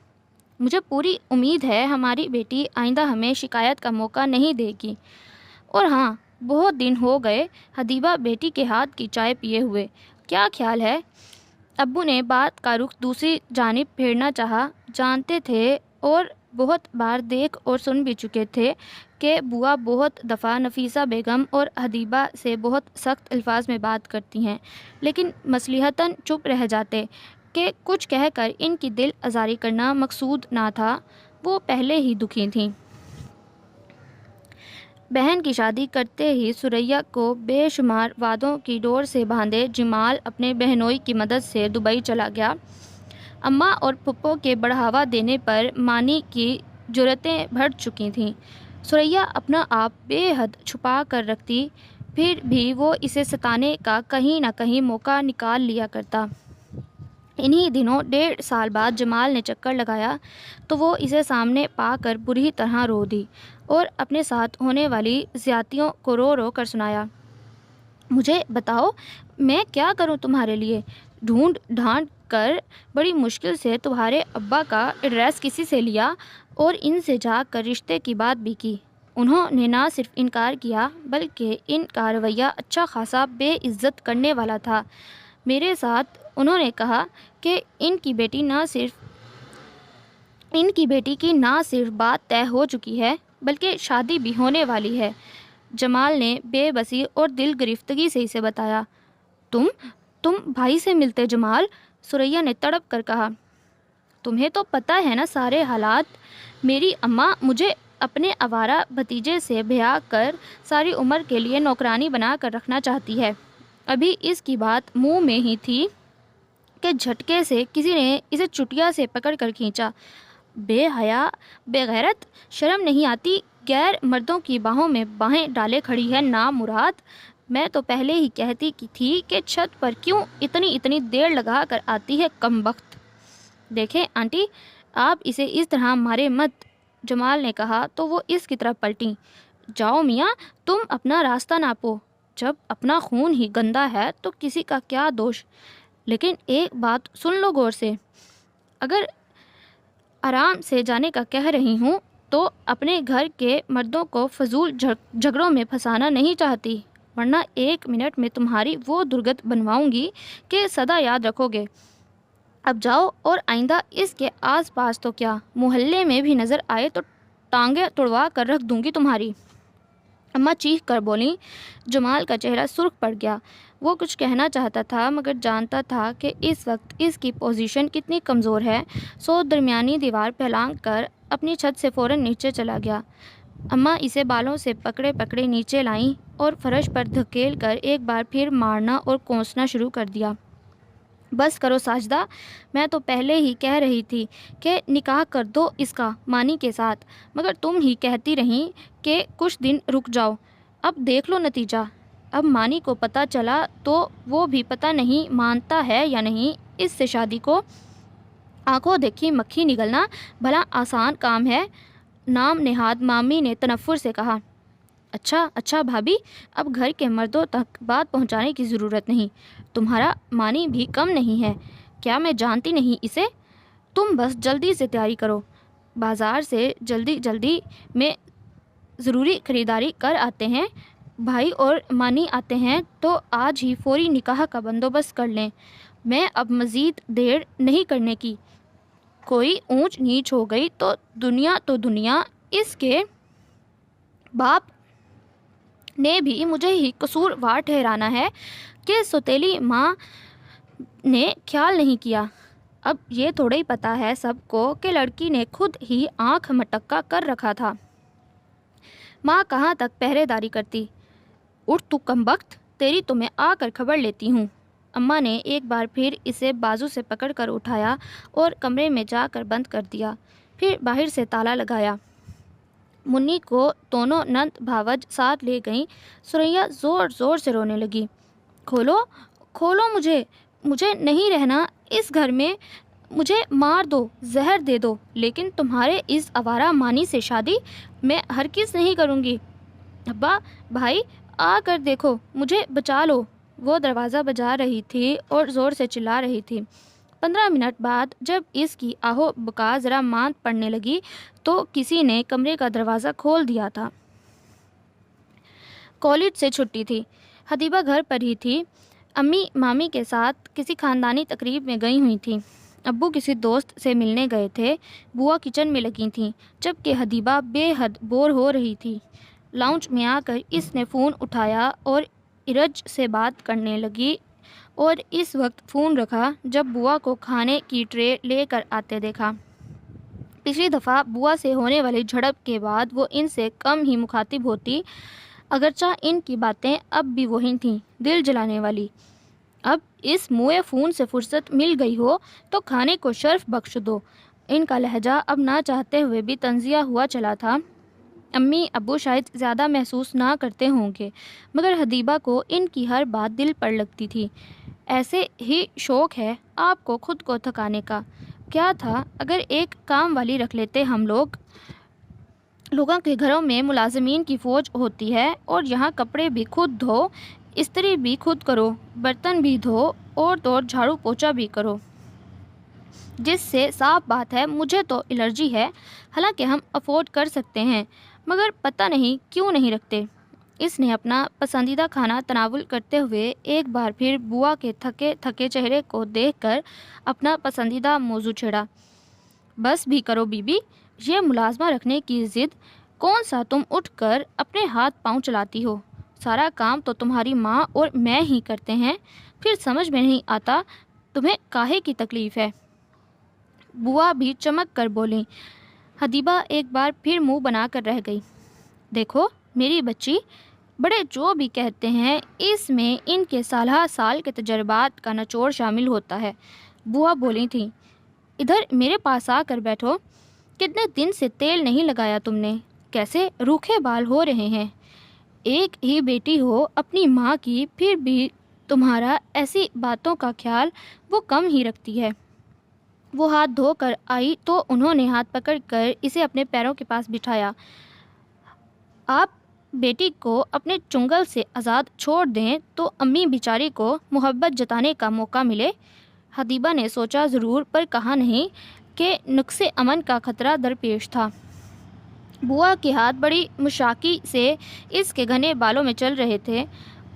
مجھے پوری امید ہے ہماری بیٹی آئندہ ہمیں شکایت کا موقع نہیں دے گی۔ اور ہاں، بہت دن ہو گئے حدیبہ بیٹی کے ہاتھ کی چائے پیے ہوئے، کیا خیال ہے؟ ابو نے بات کا رخ دوسری جانب پھیرنا چاہا، جانتے تھے اور بہت بار دیکھ اور سن بھی چکے تھے کہ بوا بہت دفعہ نفیسہ بیگم اور حدیبہ سے بہت سخت الفاظ میں بات کرتی ہیں، لیکن مصلحتاً چپ رہ جاتے کہ کچھ کہہ کر ان کی دل آزاری کرنا مقصود نہ تھا، وہ پہلے ہی دکھی تھیں۔ بہن کی شادی کرتے ہی سریا کو بے شمار وعدوں کی ڈور سے باندھے جمال اپنے بہنوئی کی مدد سے دبئی چلا گیا۔ اماں اور پھپھو کے بڑھاوا دینے پر مانی کی جرأتیں بڑھ چکی تھیں۔ سریا اپنا آپ بے حد چھپا کر رکھتی، پھر بھی وہ اسے ستانے کا کہیں نہ کہیں موقع نکال لیا کرتا۔ انہی دنوں 1.5 سال بعد جمال نے چکر لگایا تو وہ اسے سامنے پا کر بری طرح رو دی اور اپنے ساتھ ہونے والی زیادتیوں کو رو رو کر سنایا۔ مجھے بتاؤ میں کیا کروں تمہارے لیے؟ ڈھونڈ ڈھانڈ کر بڑی مشکل سے تمہارے ابا کا ایڈریس کسی سے لیا اور ان سے جا کر رشتے کی بات بھی کی۔ انہوں نے نہ صرف انکار کیا بلکہ ان کا رویہ اچھا خاصا بے عزت کرنے والا تھا۔ میرے ساتھ انہوں نے کہا کہ ان کی بیٹی کی نہ صرف بات طے ہو چکی ہے بلکہ شادی بھی ہونے والی ہے۔ جمال نے بے بسی اور دل گرفتگی سے اسے بتایا۔ تم بھائی سے ملتے جمال؟ ثریا نے تڑپ کر کہا۔ تمہیں تو پتہ ہے نا سارے حالات۔ میری اماں مجھے اپنے آوارہ بھتیجے سے بیاہ کر ساری عمر کے لیے نوکرانی بنا کر رکھنا چاہتی ہے۔ ابھی اس کی بات منہ میں ہی تھی کہ جھٹکے سے کسی نے اسے چٹیا سے پکڑ کر کھینچا۔ بے حیا، بے غیرت، شرم نہیں آتی؟ غیر مردوں کی باہوں میں باہیں ڈالے کھڑی ہے نامراد۔ میں تو پہلے ہی کہتی کی تھی کہ چھت پر کیوں اتنی دیر لگا کر آتی ہے کمبخت۔ دیکھیں آنٹی، آپ اسے اس طرح مارے مت، جمال نے کہا تو وہ اس کی طرف پلٹیں۔ جاؤ میاں، تم اپنا راستہ ناپو، جب اپنا خون ہی گندا ہے تو کسی کا کیا دوش۔ لیکن ایک بات سن لو غور سے، اگر آرام سے جانے کا کہہ رہی ہوں تو اپنے گھر کے مردوں کو فضول جھگڑوں میں پھنسانا نہیں چاہتی، ورنہ 1 منٹ میں تمہاری وہ درگت بنواؤں گی کہ سدا یاد رکھو گے۔ اب جاؤ، اور آئندہ اس کے آس پاس تو کیا محلے میں بھی نظر آئے تو ٹانگیں توڑوا کر رکھ دوں گی تمہاری۔ اماں چیخ کر بولیں۔ جمال کا چہرہ سرخ پڑ گیا۔ وہ کچھ کہنا چاہتا تھا مگر جانتا تھا کہ اس وقت اس کی پوزیشن کتنی کمزور ہے، سو درمیانی دیوار پھیلانگ کر اپنی چھت سے فوراً نیچے چلا گیا۔ اماں اسے بالوں سے پکڑے نیچے لائیں اور فرش پر دھکیل کر ایک بار پھر مارنا اور کوسنا شروع کر دیا۔ بس کرو ساجدہ، میں تو پہلے ہی کہہ رہی تھی کہ نکاح کر دو اس کا مانی کے ساتھ، مگر تم ہی کہتی رہیں کہ کچھ دن رک جاؤ۔ اب دیکھ لو نتیجہ۔ اب مانی کو پتہ چلا تو وہ بھی پتہ نہیں مانتا ہے یا نہیں اس سے شادی کو۔ آنکھوں دیکھی مکھی نگلنا بھلا آسان کام ہے؟ نام نہاد مامی نے تنفر سے کہا۔ اچھا بھابھی، اب گھر کے مردوں تک بات پہنچانے کی ضرورت نہیں، تمہارا مانی بھی کم نہیں ہے، کیا میں جانتی نہیں اسے؟ تم بس جلدی سے تیاری کرو، بازار سے جلدی میں ضروری خریداری کر آتے ہیں، بھائی اور مانی آتے ہیں تو آج ہی فوری نکاح کا بندوبست کر لیں۔ میں اب مزید دیر نہیں کرنے کی، کوئی اونچ نیچ ہو گئی تو دنیا اس کے باپ نے بھی مجھے ہی قصوروار ٹھہرانا ہے کہ سوتیلی ماں نے خیال نہیں کیا۔ اب یہ تھوڑا ہی پتہ ہے سب کو کہ لڑکی نے خود ہی آنکھ مٹکا کر رکھا تھا۔ ماں کہاں تک پہرے داری کرتی؟ اٹھ تو کمبخت، تیری تو میں آ کر خبر لیتی ہوں۔ اماں نے ایک بار پھر اسے بازو سے پکڑ کر اٹھایا اور کمرے میں جا کر بند کر دیا، پھر باہر سے تالا لگایا۔ منی کو دونوں نند بھاوج ساتھ لے گئیں۔ ثریا زور سے رونے لگی۔ کھولو مجھے نہیں رہنا اس گھر میں، مجھے مار دو، زہر دے دو، لیکن تمہارے اس آوارہ مانی سے شادی میں ہرگز نہیں کروں گی۔ ابا، بھائی، آ کر دیکھو، مجھے بچا لو۔ وہ دروازہ بجا رہی تھی اور زور سے چلا رہی تھی۔ 15 منٹ بعد جب اس کی آہو بکا ذرا ماند پڑنے لگی تو کسی نے کمرے کا دروازہ کھول دیا تھا۔ کالج سے چھٹی تھی، حدیبہ گھر پر ہی تھی۔ امی مامی کے ساتھ کسی خاندانی تقریب میں گئی ہوئی تھیں، ابو کسی دوست سے ملنے گئے تھے، بوا کچن میں لگی تھیں، جبکہ حدیبہ بے حد بور ہو رہی تھی۔ لاؤنج میں آ کر اس نے فون اٹھایا اور ارج سے بات کرنے لگی، اور اس وقت فون رکھا جب بوا کو کھانے کی ٹرے لے کر آتے دیکھا۔ پچھلی دفعہ بوا سے ہونے والی جھڑپ کے بعد وہ ان سے کم ہی مخاطب ہوتی، اگرچہ ان کی باتیں اب بھی وہی تھیں، دل جلانے والی۔ اب اس موئے فون سے فرصت مل گئی ہو تو کھانے کو شرف بخش دو۔ ان کا لہجہ اب نہ چاہتے ہوئے بھی تنزیہ ہوا چلا تھا۔ امی ابو شاید زیادہ محسوس نہ کرتے ہوں گے، مگر حدیبہ کو ان کی ہر بات دل پر لگتی تھی۔ ایسے ہی شوق ہے آپ کو خود کو تھکانے کا؟ کیا تھا اگر ایک کام والی رکھ لیتے ہم لوگوں کے گھروں میں ملازمین کی فوج ہوتی ہے، اور یہاں کپڑے بھی خود دھو، استری بھی خود کرو، برتن بھی دھو اور جھاڑو پوچھا بھی کرو۔ جس سے صاف بات ہے مجھے تو الرجی ہے، حالانکہ ہم افورڈ کر سکتے ہیں، مگر پتہ نہیں کیوں نہیں رکھتے۔ اس نے اپنا پسندیدہ کھانا تناول کرتے ہوئے ایک بار پھر بوا کے تھکے چہرے کو دیکھ کر اپنا پسندیدہ موضوع چھیڑا۔ بس بھی کرو بی بی، یہ ملازمہ رکھنے کی ضد کون سا تم اٹھ کر اپنے ہاتھ پاؤں چلاتی ہو؟ سارا کام تو تمہاری ماں اور میں ہی کرتے ہیں، پھر سمجھ میں نہیں آتا تمہیں کاہے کی تکلیف ہے؟ بوا بھی چمک کر بولیں۔ حدیبہ ایک بار پھر منہ بنا کر رہ گئی۔ دیکھو میری بچی، بڑے جو بھی کہتے ہیں اس میں ان کے سالہ سال کے تجربات کا نچوڑ شامل ہوتا ہے، بوا بولی تھیں۔ ادھر میرے پاس آ کر بیٹھو۔ کتنے دن سے تیل نہیں لگایا تم نے، کیسے روکھے بال ہو رہے ہیں؟ ایک ہی بیٹی ہو اپنی ماں کی، پھر بھی تمہارا ایسی باتوں کا خیال وہ کم ہی رکھتی ہے۔ وہ ہاتھ دھو کر آئی تو انہوں نے ہاتھ پکڑ کر اسے اپنے پیروں کے پاس بٹھایا۔ آپ بیٹی کو اپنے چنگل سے آزاد چھوڑ دیں تو امی بیچاری کو محبت جتانے کا موقع ملے۔ حدیبہ نے سوچا ضرور، پر کہا نہیں کہ نقص امن کا خطرہ درپیش تھا۔ بوا کے ہاتھ بڑی مشاقی سے اس کے گھنے بالوں میں چل رہے تھے،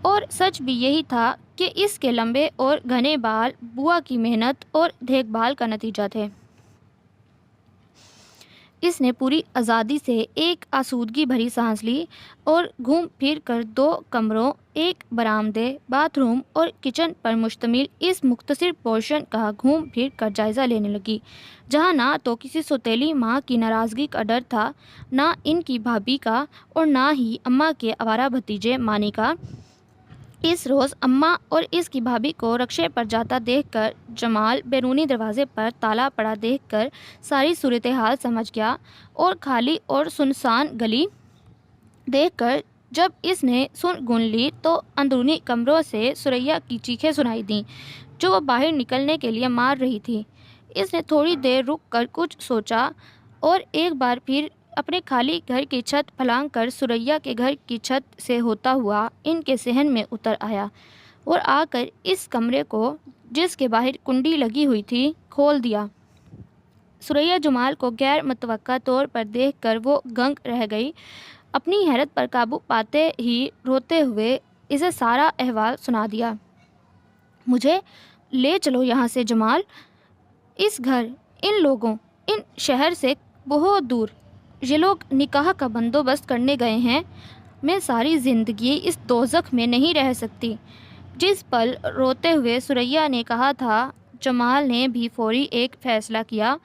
اور سچ بھی یہی تھا کہ اس کے لمبے اور گھنے بال بوا کی محنت اور دیکھ بھال کا نتیجہ تھے۔ اس نے پوری آزادی سے ایک آسودگی بھری سانس لی اور گھوم پھر کر 2 کمروں، ایک برآمدے، باتھ روم اور کچن پر مشتمل اس مختصر پورشن کا گھوم پھر کر جائزہ لینے لگی، جہاں نہ تو کسی سوتیلی ماں کی ناراضگی کا ڈر تھا، نہ ان کی بھابھی کا، اور نہ ہی اماں کے آوارہ بھتیجے مانی کا۔ اس روز اماں اور اس کی بھابھی کو رکشے پر جاتا دیکھ کر جمال بیرونی دروازے پر تالا پڑا دیکھ کر ساری صورتحال سمجھ گیا، اور خالی اور سنسان گلی دیکھ کر جب اس نے سن گن لی تو اندرونی کمروں سے ثریا کی چیخیں سنائی دیں جو وہ باہر نکلنے کے لیے مار رہی تھی۔ اس نے تھوڑی دیر رک کر کچھ سوچا اور ایک بار پھر اپنے خالی گھر کی چھت پھلانگ کر ثریا کے گھر کی چھت سے ہوتا ہوا ان کے صحن میں اتر آیا، اور آ کر اس کمرے کو جس کے باہر کنڈی لگی ہوئی تھی کھول دیا۔ ثریا جمال کو غیر متوقع طور پر دیکھ کر وہ گنگ رہ گئی۔ اپنی حیرت پر قابو پاتے ہی روتے ہوئے اسے سارا احوال سنا دیا۔ مجھے لے چلو یہاں سے جمال، اس گھر، ان لوگوں، ان شہر سے بہت دور۔ یہ لوگ نکاح کا بندوبست کرنے گئے ہیں، میں ساری زندگی اس دوزخ میں نہیں رہ سکتی۔ جس پل روتے ہوئے ثریا نے کہا تھا، جمال نے بھی فوری ایک فیصلہ کیا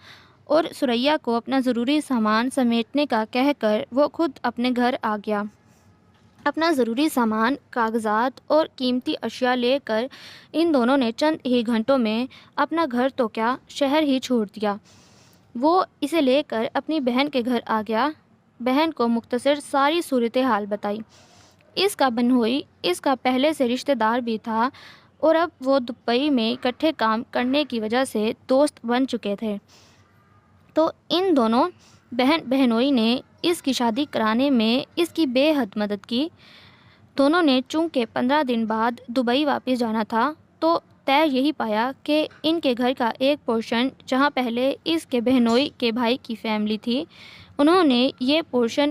اور ثریا کو اپنا ضروری سامان سمیٹنے کا کہہ کر وہ خود اپنے گھر آ گیا۔ اپنا ضروری سامان، کاغذات اور قیمتی اشیاء لے کر ان دونوں نے چند ہی گھنٹوں میں اپنا گھر تو کیا شہر ہی چھوڑ دیا۔ وہ اسے لے کر اپنی بہن کے گھر آ گیا، بہن کو مختصر ساری صورتحال بتائی۔ اس کا بنوئی اس کا پہلے سے رشتہ دار بھی تھا، اور اب وہ دبئی میں اکٹھے کام کرنے کی وجہ سے دوست بن چکے تھے۔ تو ان دونوں بہن بہنوئی نے اس کی شادی کرانے میں اس کی بے حد مدد کی۔ دونوں نے چونکہ 15 دن بعد دبئی واپس جانا تھا تو طے یہی پایا کہ ان کے گھر کا ایک پورشن جہاں پہلے اس کے بہنوئی کے بھائی کی فیملی تھی، انہوں نے یہ پورشن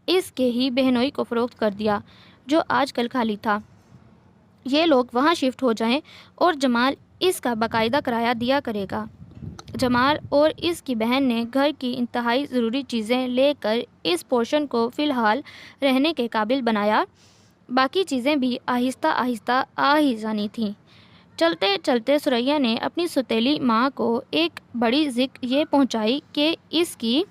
اس کے ہی بہنوئی کو فروخت کر دیا جو آج کل خالی تھا۔ یہ لوگ وہاں شفٹ ہو جائیں اور جمال اس کا باقاعدہ کرایہ دیا کرے گا۔ جمال اور اس کی بہن نے گھر کی انتہائی ضروری چیزیں لے کر اس پورشن کو فی الحال رہنے کے قابل بنایا، باقی چیزیں بھی آہستہ آہستہ آ ہی جانی تھیں۔ چلتے چلتے ثریا نے اپنی سوتیلی ماں کو ایک بڑی ذکر یہ پہنچائی کہ اس کی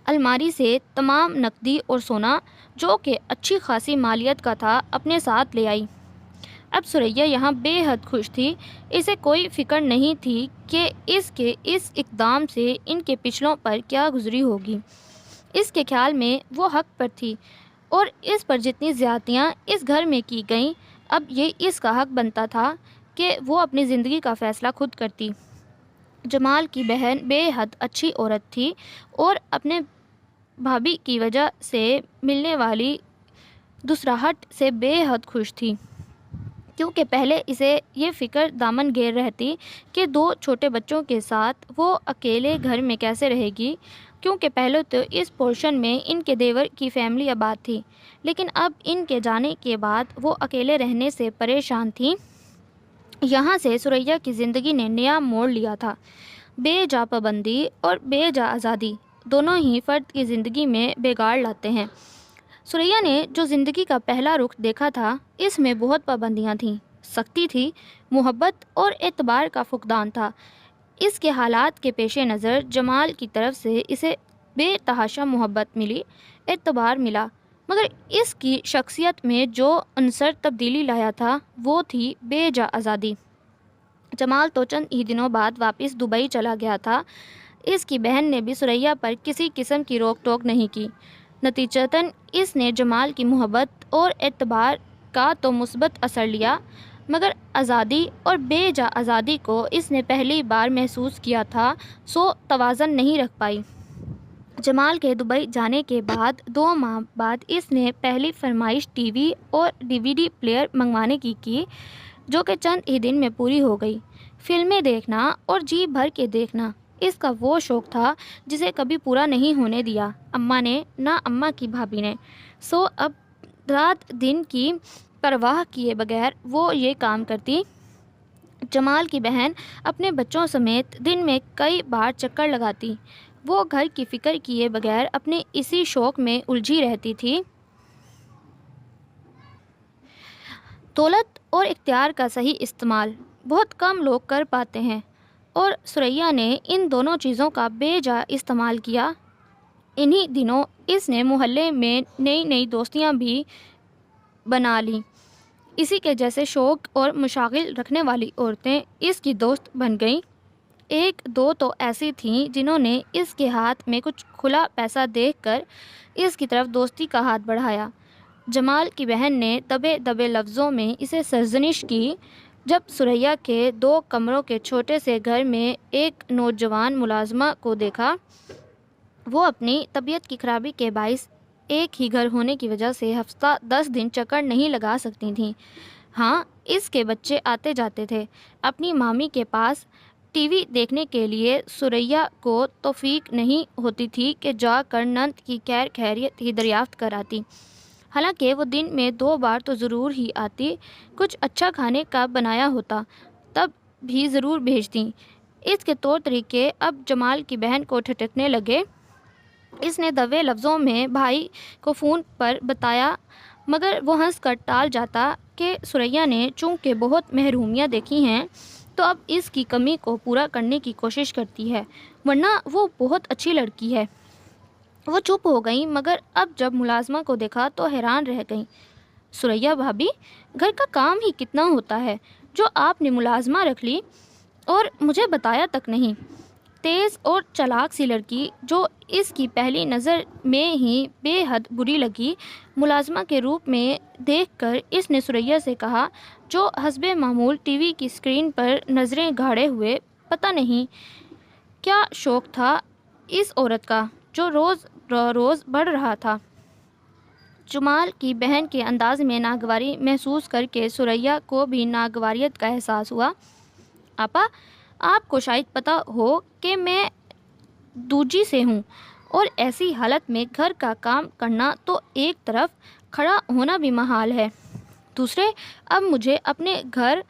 الماری سے تمام نقدی اور سونا، جو کہ اچھی خاصی مالیت کا تھا، اپنے ساتھ لے آئی۔ اب ثریا یہاں بے حد خوش تھی، اسے کوئی فکر نہیں تھی کہ اس کے اس اقدام سے ان کے پچھلوں پر کیا گزری ہوگی۔ اس کے خیال میں وہ حق پر تھی، اور اس پر جتنی زیادتیاں اس گھر میں کی گئیں، اب یہ اس کا حق بنتا تھا کہ وہ اپنی زندگی کا فیصلہ خود کرتی۔ جمال کی بہن بے حد اچھی عورت تھی اور اپنے بھابھی کی وجہ سے ملنے والی دوسراہٹ سے بے حد خوش تھی، کیونکہ پہلے اسے یہ فکر دامن گیر رہتی کہ 2 چھوٹے بچوں کے ساتھ وہ اکیلے گھر میں کیسے رہے گی، کیونکہ پہلے تو اس پورشن میں ان کے دیور کی فیملی آباد تھی، لیکن اب ان کے جانے کے بعد وہ اکیلے رہنے سے پریشان تھیں۔ یہاں سے ثریا کی زندگی نے نیا موڑ لیا تھا۔ بے جا پابندی اور بے جا آزادی، دونوں ہی فرد کی زندگی میں بگاڑ لاتے ہیں۔ ثریا نے جو زندگی کا پہلا رخ دیکھا تھا اس میں بہت پابندیاں تھیں، سختی تھی، محبت اور اعتبار کا فقدان تھا۔ اس کے حالات کے پیش نظر جمال کی طرف سے اسے بے تحاشا محبت ملی، اعتبار ملا، مگر اس کی شخصیت میں جو عنصر تبدیلی لایا تھا وہ تھی بے جا آزادی۔ جمال تو چند ہی دنوں بعد واپس دبئی چلا گیا تھا۔ اس کی بہن نے بھی ثریا پر کسی قسم کی روک ٹوک نہیں کی۔ نتیجتاً اس نے جمال کی محبت اور اعتبار کا تو مثبت اثر لیا، مگر آزادی اور بے جا آزادی کو اس نے پہلی بار محسوس کیا تھا، سو توازن نہیں رکھ پائی۔ جمال کے دبئی جانے کے بعد 2 ماہ بعد اس نے پہلی فرمائش ٹی وی اور DVD پلیئر منگوانے کی جو کہ چند ہی دن میں پوری ہو گئی۔ فلمیں دیکھنا اور جی بھر کے دیکھنا اس کا وہ شوق تھا جسے کبھی پورا نہیں ہونے دیا اماں نے، نہ اماں کی بھابھی نے۔ سو اب رات دن کی پرواہ کیے بغیر وہ یہ کام کرتی۔ جمال کی بہن اپنے بچوں سمیت دن میں کئی بار چکر لگاتی۔ وہ گھر کی فکر کیے بغیر اپنے اسی شوق میں الجھی رہتی تھی۔ دولت اور اختیار کا صحیح استعمال بہت کم لوگ کر پاتے ہیں، اور ثریا نے ان دونوں چیزوں کا بے جا استعمال کیا۔ انہی دنوں اس نے محلے میں نئی دوستیاں بھی بنا لیں۔ اسی کے جیسے شوق اور مشاغل رکھنے والی عورتیں اس کی دوست بن گئیں۔ 1-2 تو ایسی تھیں جنہوں نے اس کے ہاتھ میں کچھ کھلا پیسہ دیکھ کر اس کی طرف دوستی کا ہاتھ بڑھایا۔ جمال کی بہن نے دبے دبے لفظوں میں اسے سرزنش کی جب ثریا کے 2 کمروں کے چھوٹے سے گھر میں ایک نوجوان ملازمہ کو دیکھا۔ وہ اپنی طبیعت کی خرابی کے باعث ایک ہی گھر ہونے کی وجہ سے ہفتہ 10 دن چکر نہیں لگا سکتی تھیں۔ ہاں، اس کے بچے آتے جاتے تھے اپنی مامی کے پاس ٹی وی دیکھنے کے لیے۔ ثریا کو توفیق نہیں ہوتی تھی کہ جا کر نند کی خیریت ہی دریافت کر آتی، حالانکہ وہ دن میں 2 بار تو ضرور ہی آتی۔ کچھ اچھا کھانے کا بنایا ہوتا تب بھی ضرور بھیجتی۔ اس کے طور طریقے اب جمال کی بہن کو ٹھٹکنے لگے۔ اس نے دبے لفظوں میں بھائی کو فون پر بتایا، مگر وہ ہنس کر ٹال جاتا کہ ثریا نے چونکہ بہت محرومیاں دیکھی ہیں تو اب اس کی کمی کو پورا کرنے کی کوشش کرتی ہے، ورنہ وہ بہت اچھی لڑکی ہے۔ وہ چپ ہو گئیں، مگر اب جب ملازمہ کو دیکھا تو حیران رہ گئیں۔ ثریا بھابھی، گھر کا کام ہی کتنا ہوتا ہے جو آپ نے ملازمہ رکھ لی اور مجھے بتایا تک نہیں۔ تیز اور چالاک سی لڑکی جو اس کی پہلی نظر میں ہی بے حد بری لگی، ملازمہ کے روپ میں دیکھ کر اس نے ثریا سے کہا، جو حسب معمول ٹی وی کی اسکرین پر نظریں گاڑے ہوئے، پتہ نہیں کیا شوق تھا اس عورت کا جو روز روز بڑھ رہا تھا۔ جمال کی بہن کے انداز میں ناگواری محسوس کر کے ثریا کو بھی ناگواریت کا احساس ہوا۔ آپا، آپ کو شاید پتہ ہو کہ میں دوجی سے ہوں، اور ایسی حالت میں گھر کا کام کرنا تو ایک طرف، کھڑا ہونا بھی محال ہے دوسرے۔ اب مجھے اپنے گھر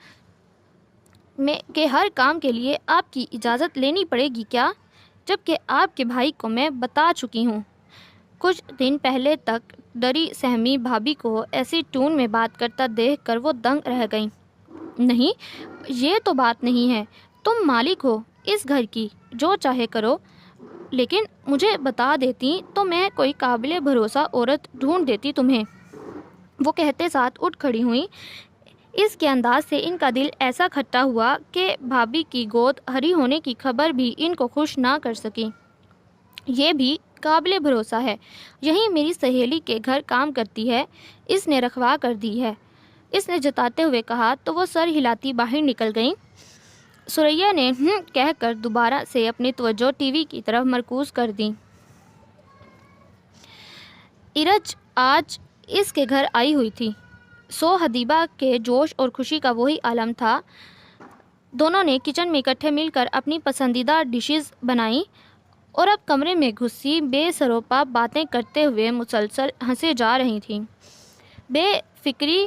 میں کے ہر کام کے لیے آپ کی اجازت لینی پڑے گی کیا، جبکہ آپ کے بھائی کو میں بتا چکی ہوں۔ کچھ دن پہلے تک ڈری سہمی بھابھی کو ایسی ٹون میں بات کرتا دیکھ کر وہ دنگ رہ گئیں۔ نہیں، یہ تو بات نہیں ہے، تم مالک ہو اس گھر کی، جو چاہے کرو، لیکن مجھے بتا دیتی تو میں کوئی قابل بھروسہ عورت ڈھونڈ دیتی تمہیں۔ وہ کہتے ساتھ اٹھ کھڑی ہوئیں۔ اس کے انداز سے ان کا دل ایسا کھٹا ہوا کہ بھابھی کی گود ہری ہونے کی خبر بھی ان کو خوش نہ کر سکی۔ یہ بھی قابل بھروسہ ہے، یہی میری سہیلی کے گھر کام کرتی ہے، اس نے رکھوا کر دی ہے، اس نے جتاتے ہوئے کہا تو وہ سر ہلاتی باہر نکل گئیں۔ ثریا نے کہہ کر دوبارہ سے اپنی توجہ ٹی وی کی طرف مرکوز کر دی۔ ارج آج اس کے گھر آئی ہوئی تھی، سو حدیبہ کے جوش اور خوشی کا وہی عالم تھا۔ دونوں نے کچن میں اکٹھے مل کر اپنی پسندیدہ ڈشز بنائیں اور اب کمرے میں گھسی بے سروپا باتیں کرتے ہوئے مسلسل ہنسے جا رہی تھیں۔ بے فکری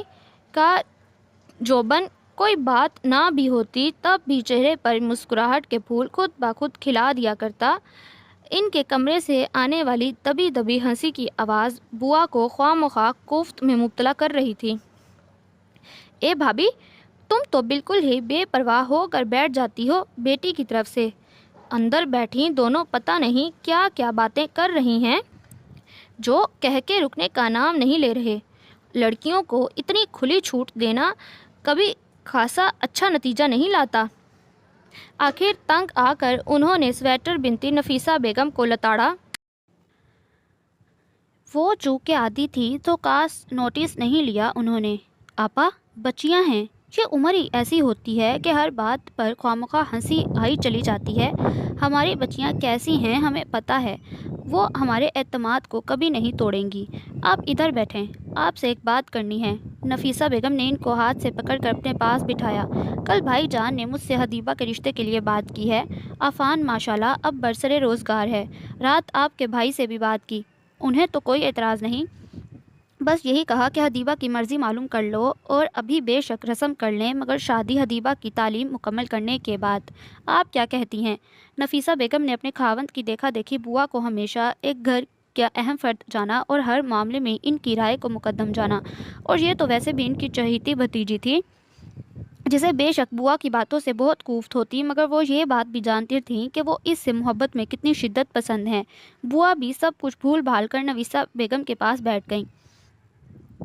کا جوبن، کوئی بات نہ بھی ہوتی تب بھی چہرے پر مسکراہٹ کے پھول خود بخود کھلا دیا کرتا۔ ان کے کمرے سے آنے والی دبی دبی ہنسی کی آواز بوا کو خواہ مخواہ کوفت میں مبتلا کر رہی تھی۔ اے بھابھی، تم تو بالکل ہی بے پرواہ ہو کر بیٹھ جاتی ہو بیٹی کی طرف سے۔ اندر بیٹھی دونوں پتہ نہیں کیا کیا باتیں کر رہی ہیں جو کہہ کے رکنے کا نام نہیں لے رہے۔ لڑکیوں کو اتنی کھلی چھوٹ دینا کبھی خاصا اچھا نتیجہ نہیں لاتا۔ آخر تنگ آ کر انہوں نے سویٹر بنتی نفیسہ بیگم کو لتاڑا۔ وہ چونکہ عادی تھی تو خاص نوٹس نہیں لیا انہوں نے۔ آپا، بچیاں ہیں، یہ عمر ہی ایسی ہوتی ہے کہ ہر بات پر خواہ ہنسی آئی چلی جاتی ہے۔ ہماری بچیاں کیسی ہیں ہمیں پتہ ہے، وہ ہمارے اعتماد کو کبھی نہیں توڑیں گی۔ آپ ادھر بیٹھیں، آپ سے ایک بات کرنی ہے۔ نفیسہ بیگم نے ان کو ہاتھ سے پکڑ کر اپنے پاس بٹھایا۔ کل بھائی جان نے مجھ سے حدیبہ کے رشتے کے لیے بات کی ہے۔ عفان ماشاءاللہ اب برسر روزگار ہے۔ رات آپ کے بھائی سے بھی بات کی، انہیں تو کوئی اعتراض نہیں، بس یہی کہا کہ حدیبہ کی مرضی معلوم کر لو اور ابھی بے شک رسم کر لیں، مگر شادی حدیبہ کی تعلیم مکمل کرنے کے بعد۔ آپ کیا کہتی ہیں؟ نفیسہ بیگم نے اپنے خاوند کی دیکھا دیکھی بوا کو ہمیشہ ایک گھر کا اہم فرد جانا اور ہر معاملے میں ان کی رائے کو مقدم جانا، اور یہ تو ویسے بھی ان کی چہیتی بھتیجی تھی جسے بے شک بوا کی باتوں سے بہت کوفت ہوتی، مگر وہ یہ بات بھی جانتی تھیں کہ وہ اس سے محبت میں کتنی شدت پسند ہیں۔ بوا بھی سب کچھ بھول بھال کر نفیسہ بیگم کے پاس بیٹھ گئیں۔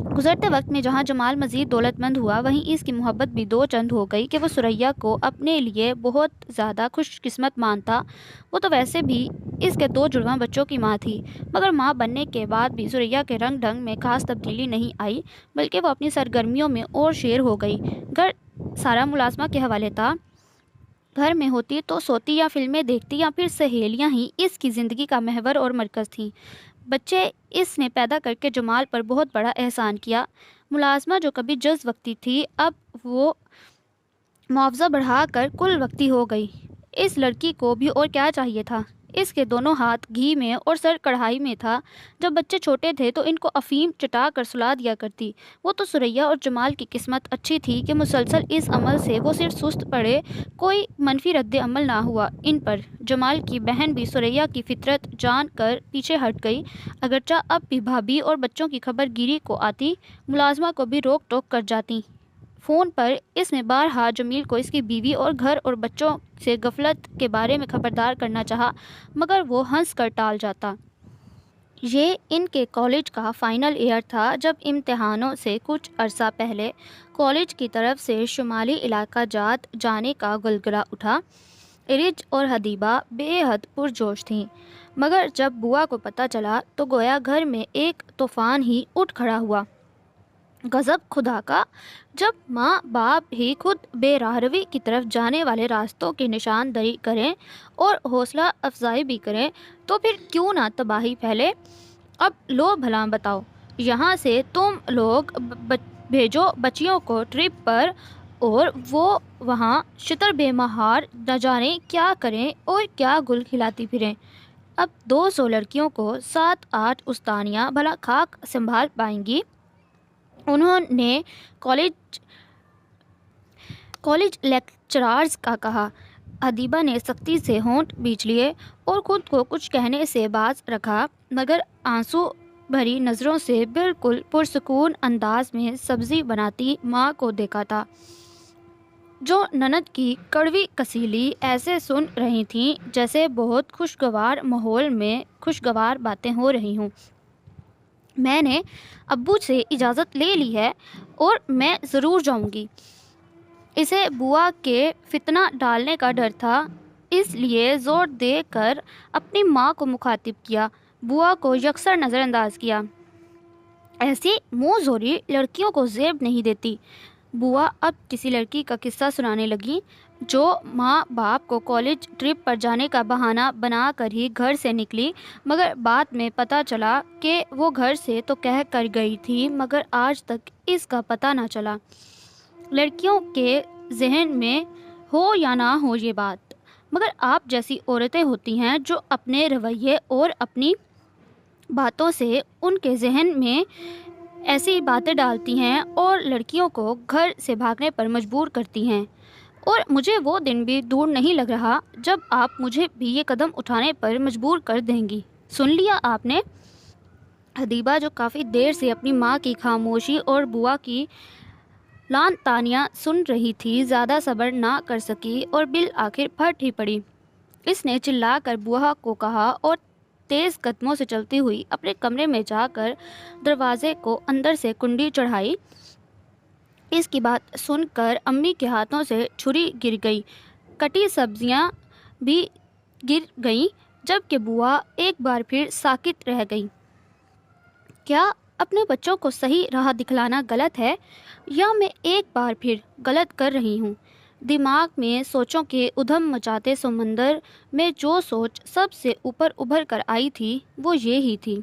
گزرتے وقت میں جہاں جمال مزید دولت مند ہوا، وہیں اس کی محبت بھی دو چند ہو گئی کہ وہ ثریا کو اپنے لیے بہت زیادہ خوش قسمت مانتا۔ وہ تو ویسے بھی اس کے دو جڑواں بچوں کی ماں تھی، مگر ماں بننے کے بعد بھی ثریا کے رنگ ڈھنگ میں خاص تبدیلی نہیں آئی، بلکہ وہ اپنی سرگرمیوں میں اور شیر ہو گئی۔ گھر سارا ملازمہ کے حوالے تھا۔ گھر میں ہوتی تو سوتی یا فلمیں دیکھتی یا پھر سہیلیاں ہی اس کی زندگی کا محور اور مرکز تھیں۔ بچے اس نے پیدا کر کے جمال پر بہت بڑا احسان کیا۔ ملازمہ جو کبھی جز وقتی تھی، اب وہ معاوضہ بڑھا کر کل وقتی ہو گئی۔ اس لڑکی کو بھی اور کیا چاہیے تھا؟ اس کے دونوں ہاتھ گھی میں اور سر کڑھائی میں تھا۔ جب بچے چھوٹے تھے تو ان کو افیم چٹا کر سلا دیا کرتی۔ وہ تو ثریا اور جمال کی قسمت اچھی تھی کہ مسلسل اس عمل سے وہ صرف سست پڑے، کوئی منفی رد عمل نہ ہوا ان پر۔ جمال کی بہن بھی ثریا کی فطرت جان کر پیچھے ہٹ گئی، اگرچہ اب بھی بھابھی اور بچوں کی خبر گیری کو آتی، ملازمہ کو بھی روک ٹوک کر جاتی۔ فون پر اس نے بارہا جمیل کو اس کی بیوی اور گھر اور بچوں سے غفلت کے بارے میں خبردار کرنا چاہا، مگر وہ ہنس کر ٹال جاتا۔ یہ ان کے کالج کا فائنل ایئر تھا جب امتحانوں سے کچھ عرصہ پہلے کالج کی طرف سے شمالی علاقہ جات جانے کا گلگلہ اٹھا۔ ارج اور حدیبہ بے حد پرجوش تھیں، مگر جب بوا کو پتہ چلا تو گویا گھر میں ایک طوفان ہی اٹھ کھڑا ہوا۔ غضب خدا کا! جب ماں باپ ہی خود بے راہ روی کی طرف جانے والے راستوں کی نشاندہی کریں اور حوصلہ افزائی بھی کریں تو پھر کیوں نہ تباہی پھیلے۔ اب لو بھلا بتاؤ، یہاں سے تم لوگ بھیجو بچیوں کو ٹرپ پر، اور وہ وہاں شتر بے مہار نہ جانے کیا کریں اور کیا گل کھلاتی پھریں۔ اب 200 لڑکیوں کو 7-8 استانیاں بھلا خاک سنبھال پائیں گی؟ انہوں نے کالج لیکچرارز کا کہا۔ حدیبہ نے سختی سے ہونٹ بیچ لیے اور خود کو کچھ کہنے سے باز رکھا، مگر آنسو بھری نظروں سے بالکل پرسکون انداز میں سبزی بناتی ماں کو دیکھا تھا، جو نند کی کڑوی کسیلی ایسے سن رہی تھیں جیسے بہت خوشگوار ماحول میں خوشگوار باتیں ہو رہی ہوں۔ میں نے ابو سے اجازت لے لی ہے اور میں ضرور جاؤں گی۔ اسے بوا کے فتنہ ڈالنے کا ڈر تھا، اس لیے زور دے کر اپنی ماں کو مخاطب کیا، بوا کو یکسر نظر انداز کیا۔ ایسی منہ زوری لڑکیوں کو زیب نہیں دیتی۔ بوا اب کسی لڑکی کا قصہ سنانے لگی جو ماں باپ کو کالج ٹرپ پر جانے کا بہانہ بنا کر ہی گھر سے نکلی، مگر بعد میں پتہ چلا کہ وہ گھر سے تو کہہ کر گئی تھی، مگر آج تک اس کا پتہ نہ چلا۔ لڑکیوں کے ذہن میں ہو یا نہ ہو یہ بات، مگر آپ جیسی عورتیں ہوتی ہیں جو اپنے رویے اور اپنی باتوں سے ان کے ذہن میں ایسی باتیں ڈالتی ہیں اور لڑکیوں کو گھر سے بھاگنے پر مجبور کرتی ہیں۔ اور مجھے وہ دن بھی دور نہیں لگ رہا جب آپ مجھے بھی یہ قدم اٹھانے پر مجبور کر دیں گی۔ سن لیا آپ نے؟ حدیبہ جو کافی دیر سے اپنی ماں کی خاموشی اور بوا کی لان تانیاں سن رہی تھی، زیادہ صبر نہ کر سکی اور بالآخر پھٹ ہی پڑی۔ اس نے چلا کر بوا کو کہا اور تیز قدموں سے چلتی ہوئی اپنے کمرے میں جا کر دروازے کو اندر سے کنڈی چڑھائی۔ اس کی بات سن کر امی کے ہاتھوں سے چھری گر گئی، کٹی سبزیاں بھی گر گئیں، جبکہ بوا ایک بار پھر ساکت رہ گئی۔ کیا اپنے بچوں کو صحیح راہ دکھلانا غلط ہے، یا میں ایک بار پھر غلط کر رہی ہوں؟ دماغ میں سوچوں کے ادھم مچاتے سمندر میں جو سوچ سب سے اوپر ابھر کر آئی تھی وہ یہ ہی تھی۔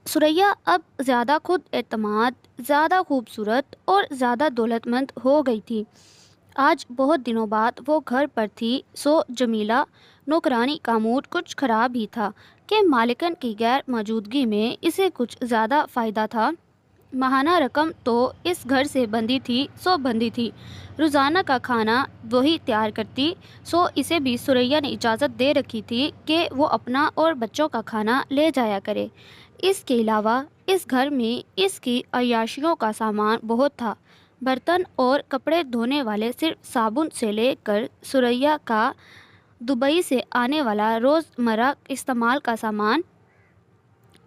ثریا اب زیادہ خود اعتماد، زیادہ خوبصورت اور زیادہ دولت مند ہو گئی تھی۔ آج بہت دنوں بعد وہ گھر پر تھی، سو جمیلہ نوکرانی کا موڈ کچھ خراب ہی تھا کہ مالکن کی غیر موجودگی میں اسے کچھ زیادہ فائدہ تھا۔ ماہانہ رقم تو اس گھر سے بندھی تھی سو بندھی تھی، روزانہ کا کھانا وہی تیار کرتی، سو اسے بھی ثریا نے اجازت دے رکھی تھی کہ وہ اپنا اور بچوں کا کھانا لے جایا کرے۔ اس کے علاوہ اس گھر میں اس کی عیاشیوں کا سامان بہت تھا، برتن اور کپڑے دھونے والے صرف صابن سے لے کر ثریا کا دبئی سے آنے والا روزمرہ استعمال کا سامان۔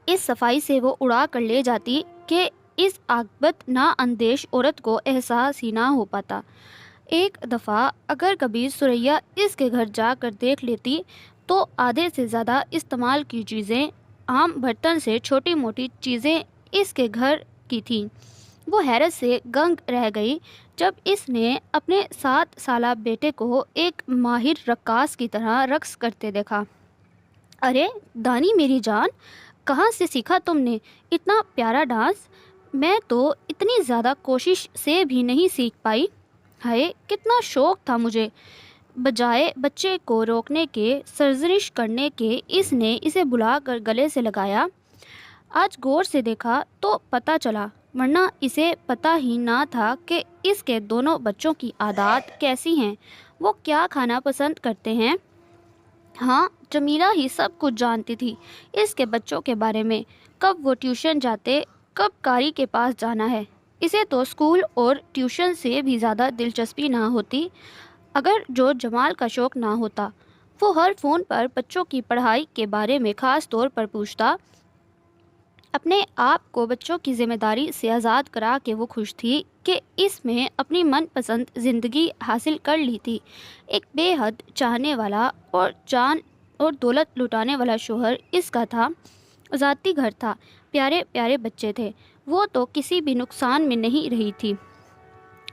اس صفائی سے وہ اڑا کر لے جاتی کہ اس عاقبت نااندیش عورت کو احساس ہی نہ ہو پاتا۔ ایک دفعہ اگر کبھی ثریا اس کے گھر جا کر دیکھ لیتی تو آدھے سے زیادہ استعمال کی چیزیں، عام برتن سے چھوٹی موٹی چیزیں اس کے گھر کی تھیں۔ وہ حیرت سے گنگ رہ گئی جب اس نے اپنے 7 سالہ بیٹے کو ایک ماہر رقاص کی طرح رقص کرتے دیکھا۔ ارے دانی میری جان، کہاں سے سیکھا تم نے اتنا پیارا ڈانس؟ میں تو اتنی زیادہ کوشش سے بھی نہیں سیکھ پائی۔ ہائے کتنا شوق تھا مجھے۔ بجائے بچے کو روکنے کے، سرزنش کرنے کے، اس نے اسے بلا کر گلے سے لگایا۔ آج غور سے دیکھا تو پتہ چلا، ورنہ اسے پتہ ہی نہ تھا کہ اس کے دونوں بچوں کی عادات کیسی ہیں، وہ کیا کھانا پسند کرتے ہیں۔ ہاں، جمیلہ ہی سب کچھ جانتی تھی اس کے بچوں کے بارے میں، کب وہ ٹیوشن جاتے، کب قاری کے پاس جانا ہے۔ اسے تو اسکول اور ٹیوشن سے بھی زیادہ دلچسپی نہ ہوتی اگر جو جمال کا شوق نہ ہوتا۔ وہ ہر فون پر بچوں کی پڑھائی کے بارے میں خاص طور پر پوچھتا۔ اپنے آپ کو بچوں کی ذمہ داری سے آزاد کرا کے وہ خوش تھی کہ اس میں اپنی من پسند زندگی حاصل کر لی تھی۔ ایک بے حد چاہنے والا اور جان اور دولت لٹانے والا شوہر اس کا تھا، ذاتی گھر تھا، پیارے پیارے بچے تھے، وہ تو کسی بھی نقصان میں نہیں رہی تھی۔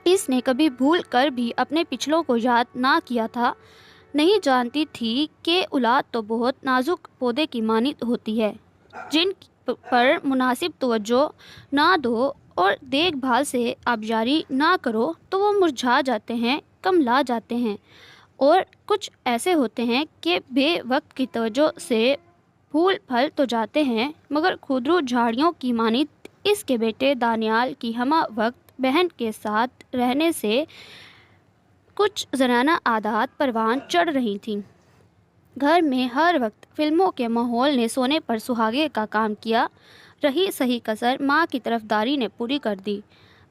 اس نے کبھی بھول کر بھی اپنے پچھلوں کو یاد نہ کیا تھا، نہیں جانتی تھی کہ اولاد تو بہت نازک پودے کی مانند ہوتی ہے، جن پر مناسب توجہ نہ دو اور دیکھ بھال سے آبیاری نہ کرو تو وہ مرجھا جاتے ہیں، کملا جاتے ہیں، اور کچھ ایسے ہوتے ہیں کہ بے وقت کی توجہ سے پھول پھل تو جاتے ہیں مگر خودرو جھاڑیوں کی مانند۔ اس کے بیٹے دانیال کی ہمہ وقت بہن کے ساتھ رہنے سے کچھ زنانہ عادات پروان چڑھ رہی تھیں۔ گھر میں ہر وقت فلموں کے ماحول نے سونے پر سہاگے کا کام کیا، رہی صحیح کسر ماں کی طرفداری نے پوری کر دی۔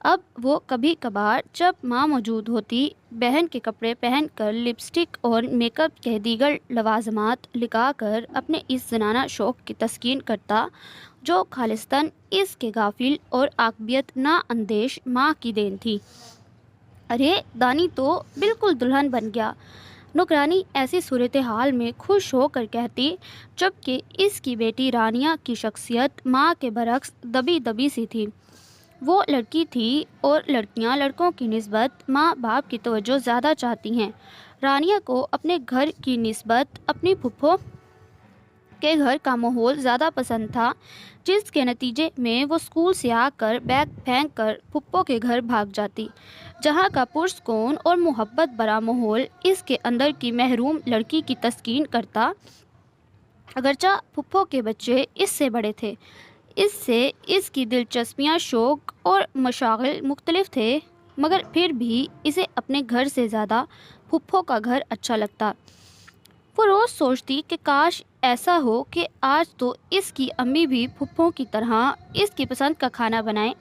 اب وہ کبھی کبھار جب ماں موجود ہوتی، بہن کے کپڑے پہن کر لپسٹک اور میک اپ کے دیگر لوازمات لگا کر اپنے اس زنانہ شوق کی تسکین کرتا جو خالصتاً اس کے غافل اور عاقبیت نااندیش ماں کی دین تھی۔ ارے دانی تو بالکل دلہن بن گیا، نوکرانی ایسی صورتحال میں خوش ہو کر کہتی، جبکہ اس کی بیٹی رانیہ کی شخصیت ماں کے برعکس دبی دبی سی تھی۔ وہ لڑکی تھی اور لڑکیاں لڑکوں کی نسبت ماں باپ کی توجہ زیادہ چاہتی ہیں۔ رانیہ کو اپنے گھر کی نسبت اپنی پھپھو کے گھر کا ماحول زیادہ پسند تھا، جس کے نتیجے میں وہ اسکول سے آ کر بیگ پھینک کر پھپھو کے گھر بھاگ جاتی، جہاں کا پرسکون اور محبت بھرا ماحول اس کے اندر کی محروم لڑکی کی تسکین کرتا۔ اگرچہ پھپھو کے بچے اس سے بڑے تھے، اس سے اس کی دلچسپیاں، شوق اور مشاغل مختلف تھے، مگر پھر بھی اسے اپنے گھر سے زیادہ پھپھو کا گھر اچھا لگتا۔ وہ روز سوچتی کہ کاش ایسا ہو کہ آج تو اس کی امی بھی پھپھو کی طرح اس کی پسند کا کھانا بنائیں،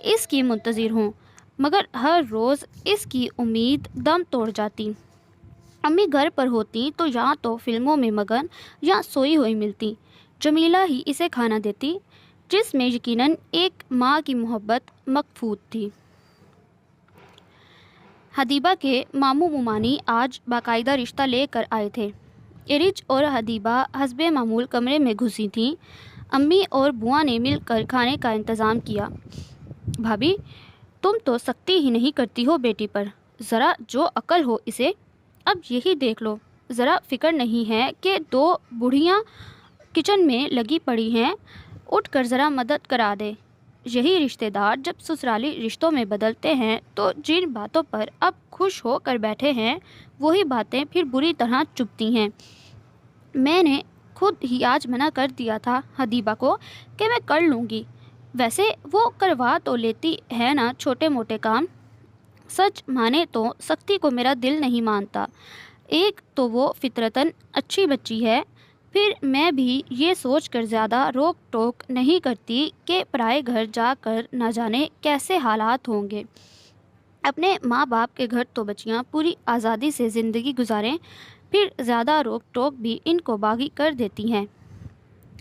اس کی منتظر ہوں، مگر ہر روز اس کی امید دم توڑ جاتی۔ امی گھر پر ہوتی تو یا تو فلموں میں مگن یا سوئی ہوئی ملتی۔ جمیلہ ہی اسے کھانا دیتی، جس میں یقیناً ایک ماں کی محبت مخفوت تھی۔ حدیبہ کے ماموں ممانی آج باقاعدہ رشتہ لے کر آئے تھے۔ ارج اور حدیبہ حسب معمول کمرے میں گھسی تھیں۔ امی اور بوا نے مل کر کھانے کا انتظام کیا۔ بھابھی، تم تو سختی ہی نہیں کرتی ہو بیٹی پر، ذرا جو عقل ہو اسے۔ اب یہی دیکھ لو، ذرا فکر نہیں ہے کہ دو بوڑھیاں کچن میں لگی پڑی ہیں، اٹھ کر ذرا مدد کرا دے۔ یہی رشتہ دار جب سسرالی رشتوں میں بدلتے ہیں تو جن باتوں پر اب خوش ہو کر بیٹھے ہیں وہی باتیں پھر بری طرح چبھتی ہیں۔ میں نے خود ہی آج منع کر دیا تھا حدیبہ کو کہ میں کر لوں گی، ویسے وہ کروا تو لیتی ہے نا چھوٹے موٹے کام۔ سچ مانے تو سختی کو میرا دل نہیں مانتا۔ ایک تو وہ فطرتاً اچھی بچی ہے، پھر میں بھی یہ سوچ کر زیادہ روک ٹوک نہیں کرتی کہ پرائے گھر جا کر نہ جانے کیسے حالات ہوں گے۔ اپنے ماں باپ کے گھر تو بچیاں پوری آزادی سے زندگی گزاریں، پھر زیادہ روک ٹوک بھی ان کو باغی کر دیتی ہیں۔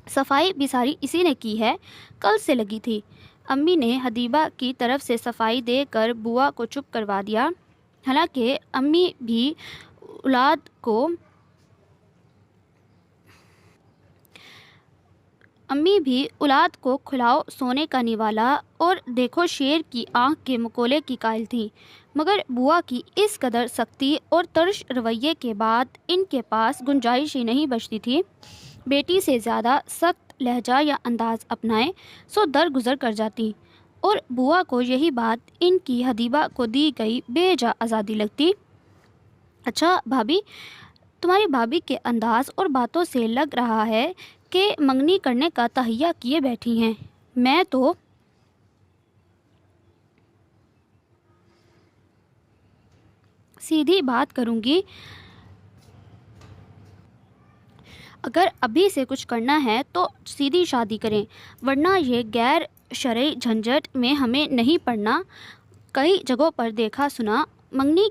صفائی بھی ساری اسی نے کی ہے، کل سے لگی تھی۔ امی نے حدیبہ کی طرف سے صفائی دے کر بوا کو چپ کروا دیا۔ حالانکہ امی بھی اولاد کو کھلاؤ سونے کا نوالا اور دیکھو شیر کی آنکھ کے مکولے کی قائل تھی، مگر بوا کی اس قدر سختی اور ترش رویے کے بعد ان کے پاس گنجائش ہی نہیں بچتی تھی۔ بیٹی سے زیادہ سخت لہجہ یا انداز اپنائے سو درگزر کر جاتی، اور بوا کو یہی بات ان کی حدیبہ کو دی گئی بے جا آزادی لگتی۔ اچھا بھابھی، تمہاری بھابھی کے انداز اور باتوں سے لگ رہا ہے کہ منگنی کرنے کا تہیہ کیے بیٹھی ہیں۔ میں تو سیدھی بات کروں گی، اگر ابھی سے کچھ کرنا ہے تو سیدھی شادی کریں، ورنہ یہ غیر شرعی جھنجٹ میں ہمیں نہیں پڑنا۔ کئی جگہوں پر دیکھا سنا، منگنی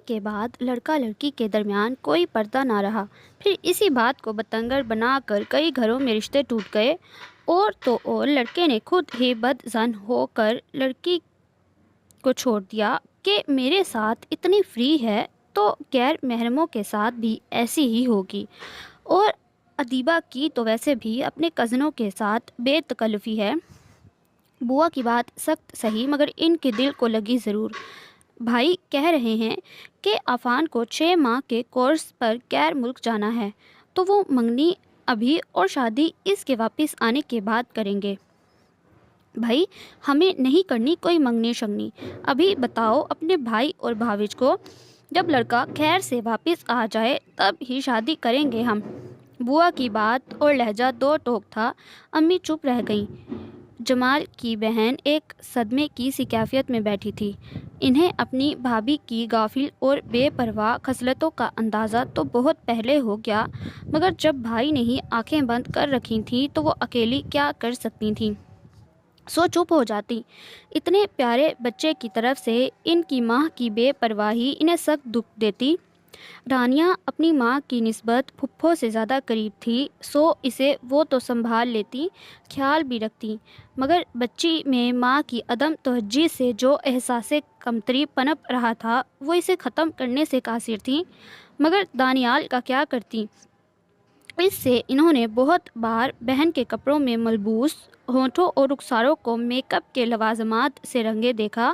کے بعد لڑکا لڑکی کے درمیان کوئی پردہ نہ رہا، پھر اسی بات کو بتنگڑ بنا کر کئی گھروں میں رشتے ٹوٹ گئے، اور تو اور لڑکے نے خود ہی بد ظن ہو کر لڑکی کو چھوڑ دیا کہ میرے ساتھ اتنی فری ہے تو غیر محرموں کے ساتھ بھی ایسی ہی ہوگی۔ اور ادیبہ کی تو ویسے بھی اپنے کزنوں کے ساتھ بے تکلفی ہے۔ بوا کی بات سخت سہی، مگر ان کے دل کو لگی ضرور۔ بھائی کہہ رہے ہیں کہ عفان کو 6 ماہ کے کورس پر غیر ملک جانا ہے، تو وہ منگنی ابھی اور شادی اس کے واپس آنے کے بعد کریں گے۔ بھائی ہمیں نہیں کرنی کوئی منگنی شنگنی، ابھی بتاؤ اپنے بھائی اور بھاوج کو، جب لڑکا خیر سے واپس آ جائے تب ہی شادی کریں گے ہم۔ بوا کی بات اور لہجہ دو ٹوک تھا۔ امی چپ رہ گئیں۔ جمال کی بہن ایک صدمے کی سی کیفیت میں بیٹھی تھی۔ انہیں اپنی بھابھی کی غافل اور بے پرواہ خصلتوں کا اندازہ تو بہت پہلے ہو گیا، مگر جب بھائی نے ہی آنکھیں بند کر رکھی تھیں تو وہ اکیلی کیا کر سکتی تھیں؟ سو چپ ہو جاتی۔ اتنے پیارے بچے کی طرف سے ان کی ماں کی بے پرواہی انہیں سخت دکھ دیتی۔ رانیہ اپنی ماں کی نسبت پھپھو سے زیادہ قریب تھی، سو اسے وہ تو سنبھال لیتی، خیال بھی رکھتی، مگر بچی میں ماں کی عدم توجہی سے جو احساس کمتری پنپ رہا تھا وہ اسے ختم کرنے سے قاصر تھی۔ مگر دانیال کا کیا کرتی؟ اس سے انہوں نے بہت بار بہن کے کپڑوں میں ملبوس ہونٹوں اور رخساروں کو میک اپ کے لوازمات سے رنگے دیکھا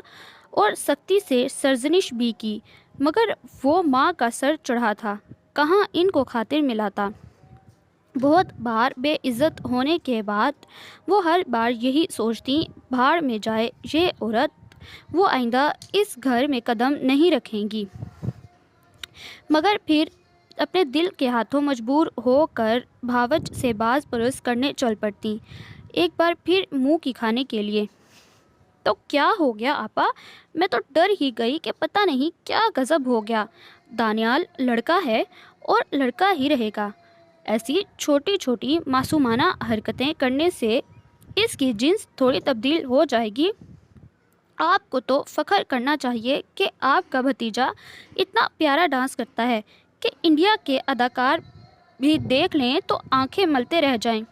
اور سختی سے سرزنش بھی کی، مگر وہ ماں کا سر چڑھا تھا، کہاں ان کو خاطر ملاتا۔ بہت بار بے عزت ہونے کے بعد وہ ہر بار یہی سوچتی، بھاڑ میں جائے یہ عورت، وہ آئندہ اس گھر میں قدم نہیں رکھیں گی۔ مگر پھر اپنے دل کے ہاتھوں مجبور ہو کر بھاوج سے باز پرس کرنے چل پڑتی۔ ایک بار پھر منہ کی کھانے کے لیے۔ تو کیا ہو گیا آپا؟ میں تو ڈر ہی گئی کہ پتہ نہیں کیا غضب ہو گیا۔ دانیال لڑکا ہے اور لڑکا ہی رہے گا۔ ایسی چھوٹی چھوٹی معصومانہ حرکتیں کرنے سے اس کی جنس تھوڑی تبدیل ہو جائے گی۔ آپ کو تو فخر کرنا چاہیے کہ آپ کا بھتیجا اتنا پیارا ڈانس کرتا ہے کہ انڈیا کے اداکار بھی دیکھ لیں تو آنکھیں ملتے رہ جائیں۔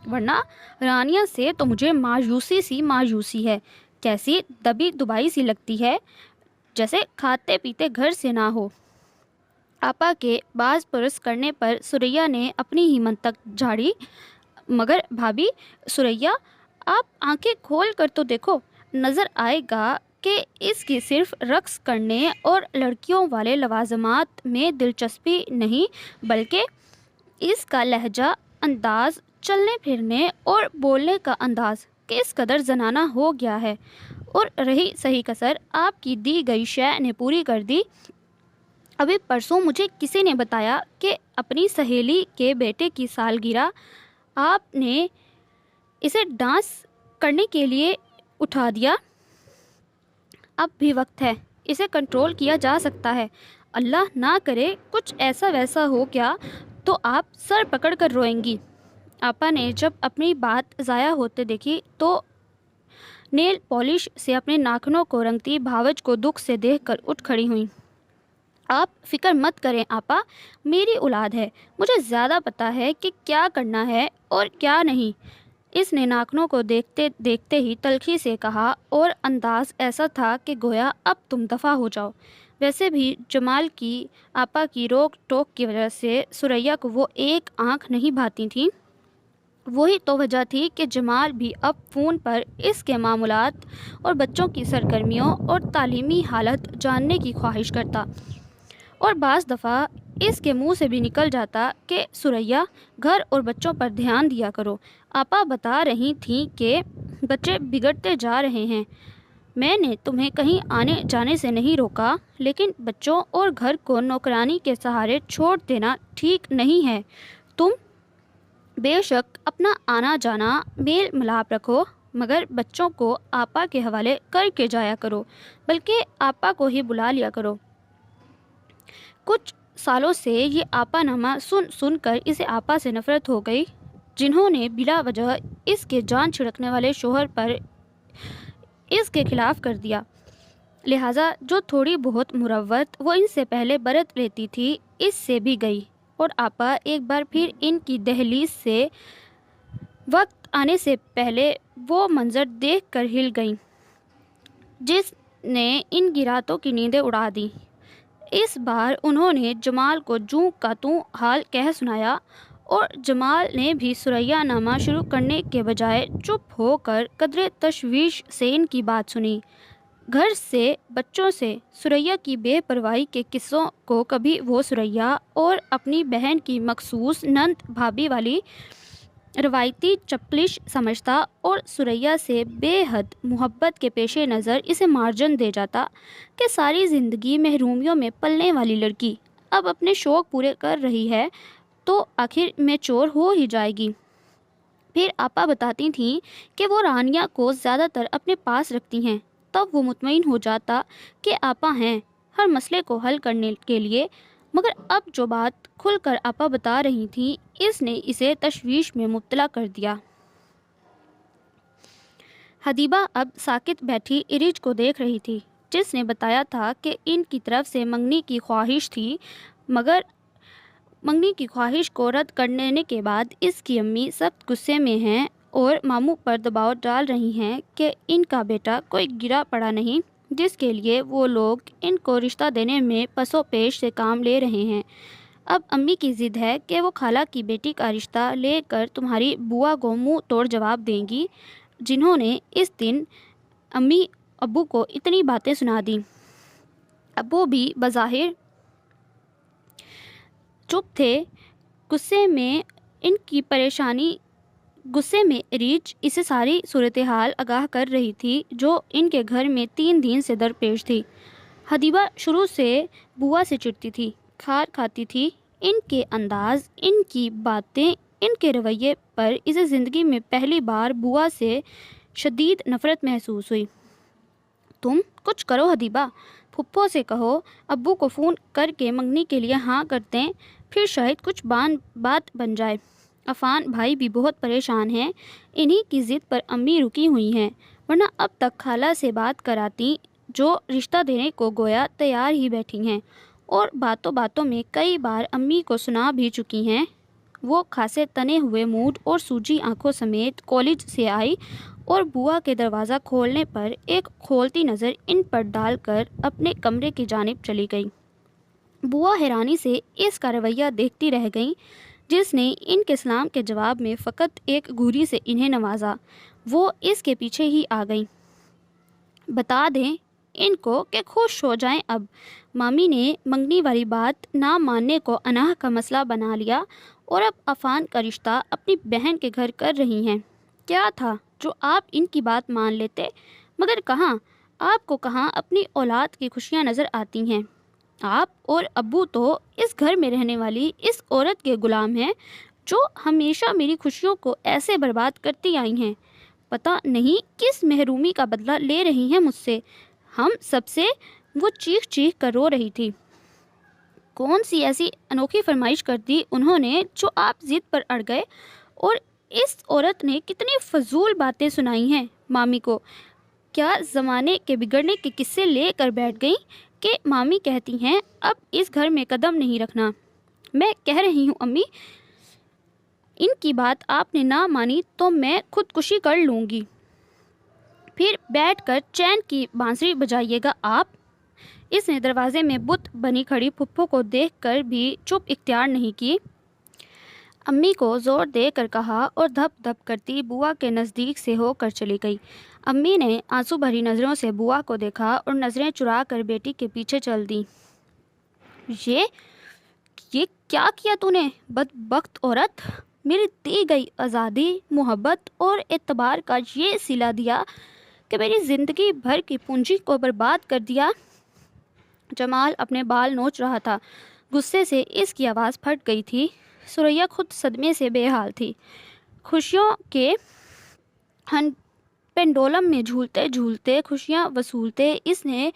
ورنہ رانیہ سے تو مجھے مایوسی ہے، کیسی دبی دبائی سی لگتی ہے، جیسے کھاتے پیتے گھر سے نہ ہو۔ آپا کے باز پرس کرنے پر سریا نے اپنی ہی منطق جھاڑی۔ مگر بھابھی سریا، آپ آنکھیں کھول کر تو دیکھو، نظر آئے گا کہ اس کی صرف رقص کرنے اور لڑکیوں والے لوازمات میں دلچسپی نہیں، بلکہ اس کا لہجہ، انداز، چلنے پھرنے اور بولنے کا انداز کس قدر زنانہ ہو گیا ہے۔ اور رہی صحیح کسر، آپ کی دی گئی شے نے پوری کر دی۔ ابھی پرسوں مجھے کسی نے بتایا کہ اپنی سہیلی کے بیٹے کی سالگرہ آپ نے اسے ڈانس کرنے کے لیے اٹھا دیا۔ اب بھی وقت ہے، اسے کنٹرول کیا جا سکتا ہے۔ اللہ نہ کرے کچھ ایسا ویسا ہو گیا تو آپ سر پکڑ کر روئیں گی۔ آپا نے جب اپنی بات ضائع ہوتے دیکھی تو نیل پالش سے اپنے ناخنوں کو رنگتی بھاوج کو دکھ سے دیکھ کر اٹھ کھڑی ہوئیں۔ آپ فکر مت کریں آپا، میری اولاد ہے، مجھے زیادہ پتہ ہے کہ کیا کرنا ہے اور کیا نہیں۔ اس نے ناخنوں کو دیکھتے دیکھتے ہی تلخی سے کہا، اور انداز ایسا تھا کہ گویا اب تم دفع ہو جاؤ۔ ویسے بھی جمال کی آپا کی روک ٹوک کی وجہ سے سریا کو وہ ایک آنکھ نہیں بھاتی تھی۔ وہی تو وجہ تھی کہ جمال بھی اب فون پر اس کے معمولات اور بچوں کی سرگرمیوں اور تعلیمی حالت جاننے کی خواہش کرتا، اور بعض دفعہ اس کے منہ سے بھی نکل جاتا کہ سریا، گھر اور بچوں پر دھیان دیا کرو۔ آپا بتا رہی تھیں کہ بچے بگڑتے جا رہے ہیں۔ میں نے تمہیں کہیں آنے جانے سے نہیں روکا، لیکن بچوں اور گھر کو نوکرانی کے سہارے چھوڑ دینا ٹھیک نہیں ہے۔ تم بے شک اپنا آنا جانا میل ملاپ رکھو، مگر بچوں کو آپا کے حوالے کر کے جایا کرو، بلکہ آپا کو ہی بلا لیا کرو۔ کچھ سالوں سے یہ آپا نامہ سن سن کر اسے آپا سے نفرت ہو گئی، جنہوں نے بلا وجہ اس کے جان چھڑکنے والے شوہر پر اس کے خلاف کر دیا۔ لہٰذا جو تھوڑی بہت مروت وہ ان سے پہلے برت لیتی تھی، اس سے بھی گئی، اور آپا ایک بار پھر ان کی دہلیز سے وقت آنے سے پہلے وہ منظر دیکھ کر ہل گئیں جس نے ان کی راتوں کی نیندیں اڑا دیں۔ اس بار انہوں نے جمال کو جوں کا توں حال کہہ سنایا، اور جمال نے بھی سریا نامہ شروع کرنے کے بجائے چپ ہو کر قدرے تشویش سے ان کی بات سنی۔ گھر سے، بچوں سے، سریا کی بے پرواہی کے قصوں کو کبھی وہ سریا اور اپنی بہن کی مخصوص نند بھابھی والی روایتی چپلش سمجھتا، اور سریا سے بے حد محبت کے پیش نظر اسے مارجن دے جاتا کہ ساری زندگی محرومیوں میں پلنے والی لڑکی اب اپنے شوق پورے کر رہی ہے تو آخر میں چور ہو ہی جائے گی۔ پھر آپا بتاتی تھیں کہ وہ رانیہ کو زیادہ تر اپنے پاس رکھتی ہیں، تب وہ مطمئن ہو جاتا کہ آپا ہیں ہر مسئلے کو حل کرنے کے لیے۔ مگر اب جو بات کھل کر آپا بتا رہی تھیں، اس نے اسے تشویش میں مبتلا کر دیا۔ حدیبہ اب ساکت بیٹھی ارج کو دیکھ رہی تھی، جس نے بتایا تھا کہ ان کی طرف سے منگنی کی خواہش تھی، مگر منگنی کی خواہش کو رد کرنے کے بعد اس کی امی سخت غصے میں ہیں اور ماموں پر دباؤ ڈال رہی ہیں کہ ان کا بیٹا کوئی گرا پڑا نہیں جس کے لیے وہ لوگ ان کو رشتہ دینے میں پسو پیش سے کام لے رہے ہیں۔ اب امی کی ضد ہے کہ وہ خالہ کی بیٹی کا رشتہ لے کر تمہاری بوا کو منہ توڑ جواب دیں گی، جنہوں نے اس دن امی ابو کو اتنی باتیں سنا دیں۔ ابو بھی بظاہر چپ تھے۔ غصے میں ریچھ اسے ساری صورتحال آگاہ کر رہی تھی جو ان کے گھر میں 3 دن سے درپیش تھی۔ حدیبہ شروع سے بوا سے چڑتی تھی، کھار کھاتی تھی، ان کے انداز، ان کی باتیں ان کے رویے پر اسے زندگی میں پہلی بار بوا سے شدید نفرت محسوس ہوئی۔ تم کچھ کرو حدیبہ، پھپھو سے کہو ابو کو فون کر کے منگنی کے لیے ہاں کر دیں، پھر شاید کچھ بات بن جائے۔ عفان بھائی بھی بہت پریشان ہیں، انہی کی ضد پر امی رکی ہوئی ہیں، ورنہ اب تک خالہ سے بات کراتی جو رشتہ دینے کو گویا تیار ہی بیٹھی ہیں، اور باتوں باتوں میں کئی بار امی کو سنا بھی چکی ہیں۔ وہ خاصے تنے ہوئے موڈ اور سوجی آنکھوں سمیت کالج سے آئی اور بوا کے دروازہ کھولنے پر ایک کھولتی نظر ان پر ڈال کر اپنے کمرے کی جانب چلی گئی۔ بوا حیرانی سے اس کا رویہ دیکھتی رہ گئیں، جس نے ان کے سلام کے جواب میں فقط ایک گھوری سے انہیں نوازا۔ وہ اس کے پیچھے ہی آ گئیں۔ بتا دیں ان کو کہ خوش ہو جائیں اب، مامی نے منگنی والی بات نہ ماننے کو اناہ کا مسئلہ بنا لیا اور اب عفان کا رشتہ اپنی بہن کے گھر کر رہی ہیں۔ کیا تھا جو آپ ان کی بات مان لیتے، مگر کہاں، آپ کو کہاں اپنی اولاد کی خوشیاں نظر آتی ہیں؟ آپ اور ابو تو اس گھر میں رہنے والی اس عورت کے غلام ہیں جو ہمیشہ میری خوشیوں کو ایسے برباد کرتی آئی ہیں۔ پتہ نہیں کس محرومی کا بدلہ لے رہی ہیں مجھ سے، ہم سب سے۔ وہ چیخ چیخ کر رو رہی تھی۔ کون سی ایسی انوکھی فرمائش کر دی انہوں نے جو آپ ضد پر اڑ گئے؟ اور اس عورت نے کتنی فضول باتیں سنائی ہیں مامی کو، کیا زمانے کے بگڑنے کے قصے لے کر بیٹھ گئیں کہ مامی کہتی ہیں اب اس گھر میں قدم نہیں رکھنا۔ میں کہہ رہی ہوں امی، ان کی بات آپ نے نہ مانی تو میں خودکشی کر لوں گی، پھر بیٹھ کر چین کی بانسری بجائیے گا آپ۔ اس نے دروازے میں بت بنی کھڑی پھپھو کو دیکھ کر بھی چپ اختیار نہیں کی، امی کو زور دے کر کہا اور دھپ دھپ کرتی بوا کے نزدیک سے ہو کر چلی گئی۔ امی نے آنسو بھری نظروں سے بوا کو دیکھا اور نظریں چرا کر بیٹی کے پیچھے چل دیں۔ یہ کیا کیا تو نے بدبخت عورت، میری دی گئی آزادی، محبت اور اعتبار کا یہ صلہ دیا کہ میری زندگی بھر کی پونجی کو برباد کر دیا۔ جمال اپنے بال نوچ رہا تھا، غصے سے اس کی آواز پھٹ گئی تھی۔ ثریا خود صدمے سے بے حال تھی۔ خوشیوں کے پینڈولم میں جھولتے جھولتے خوشیاں وصولتے اس نے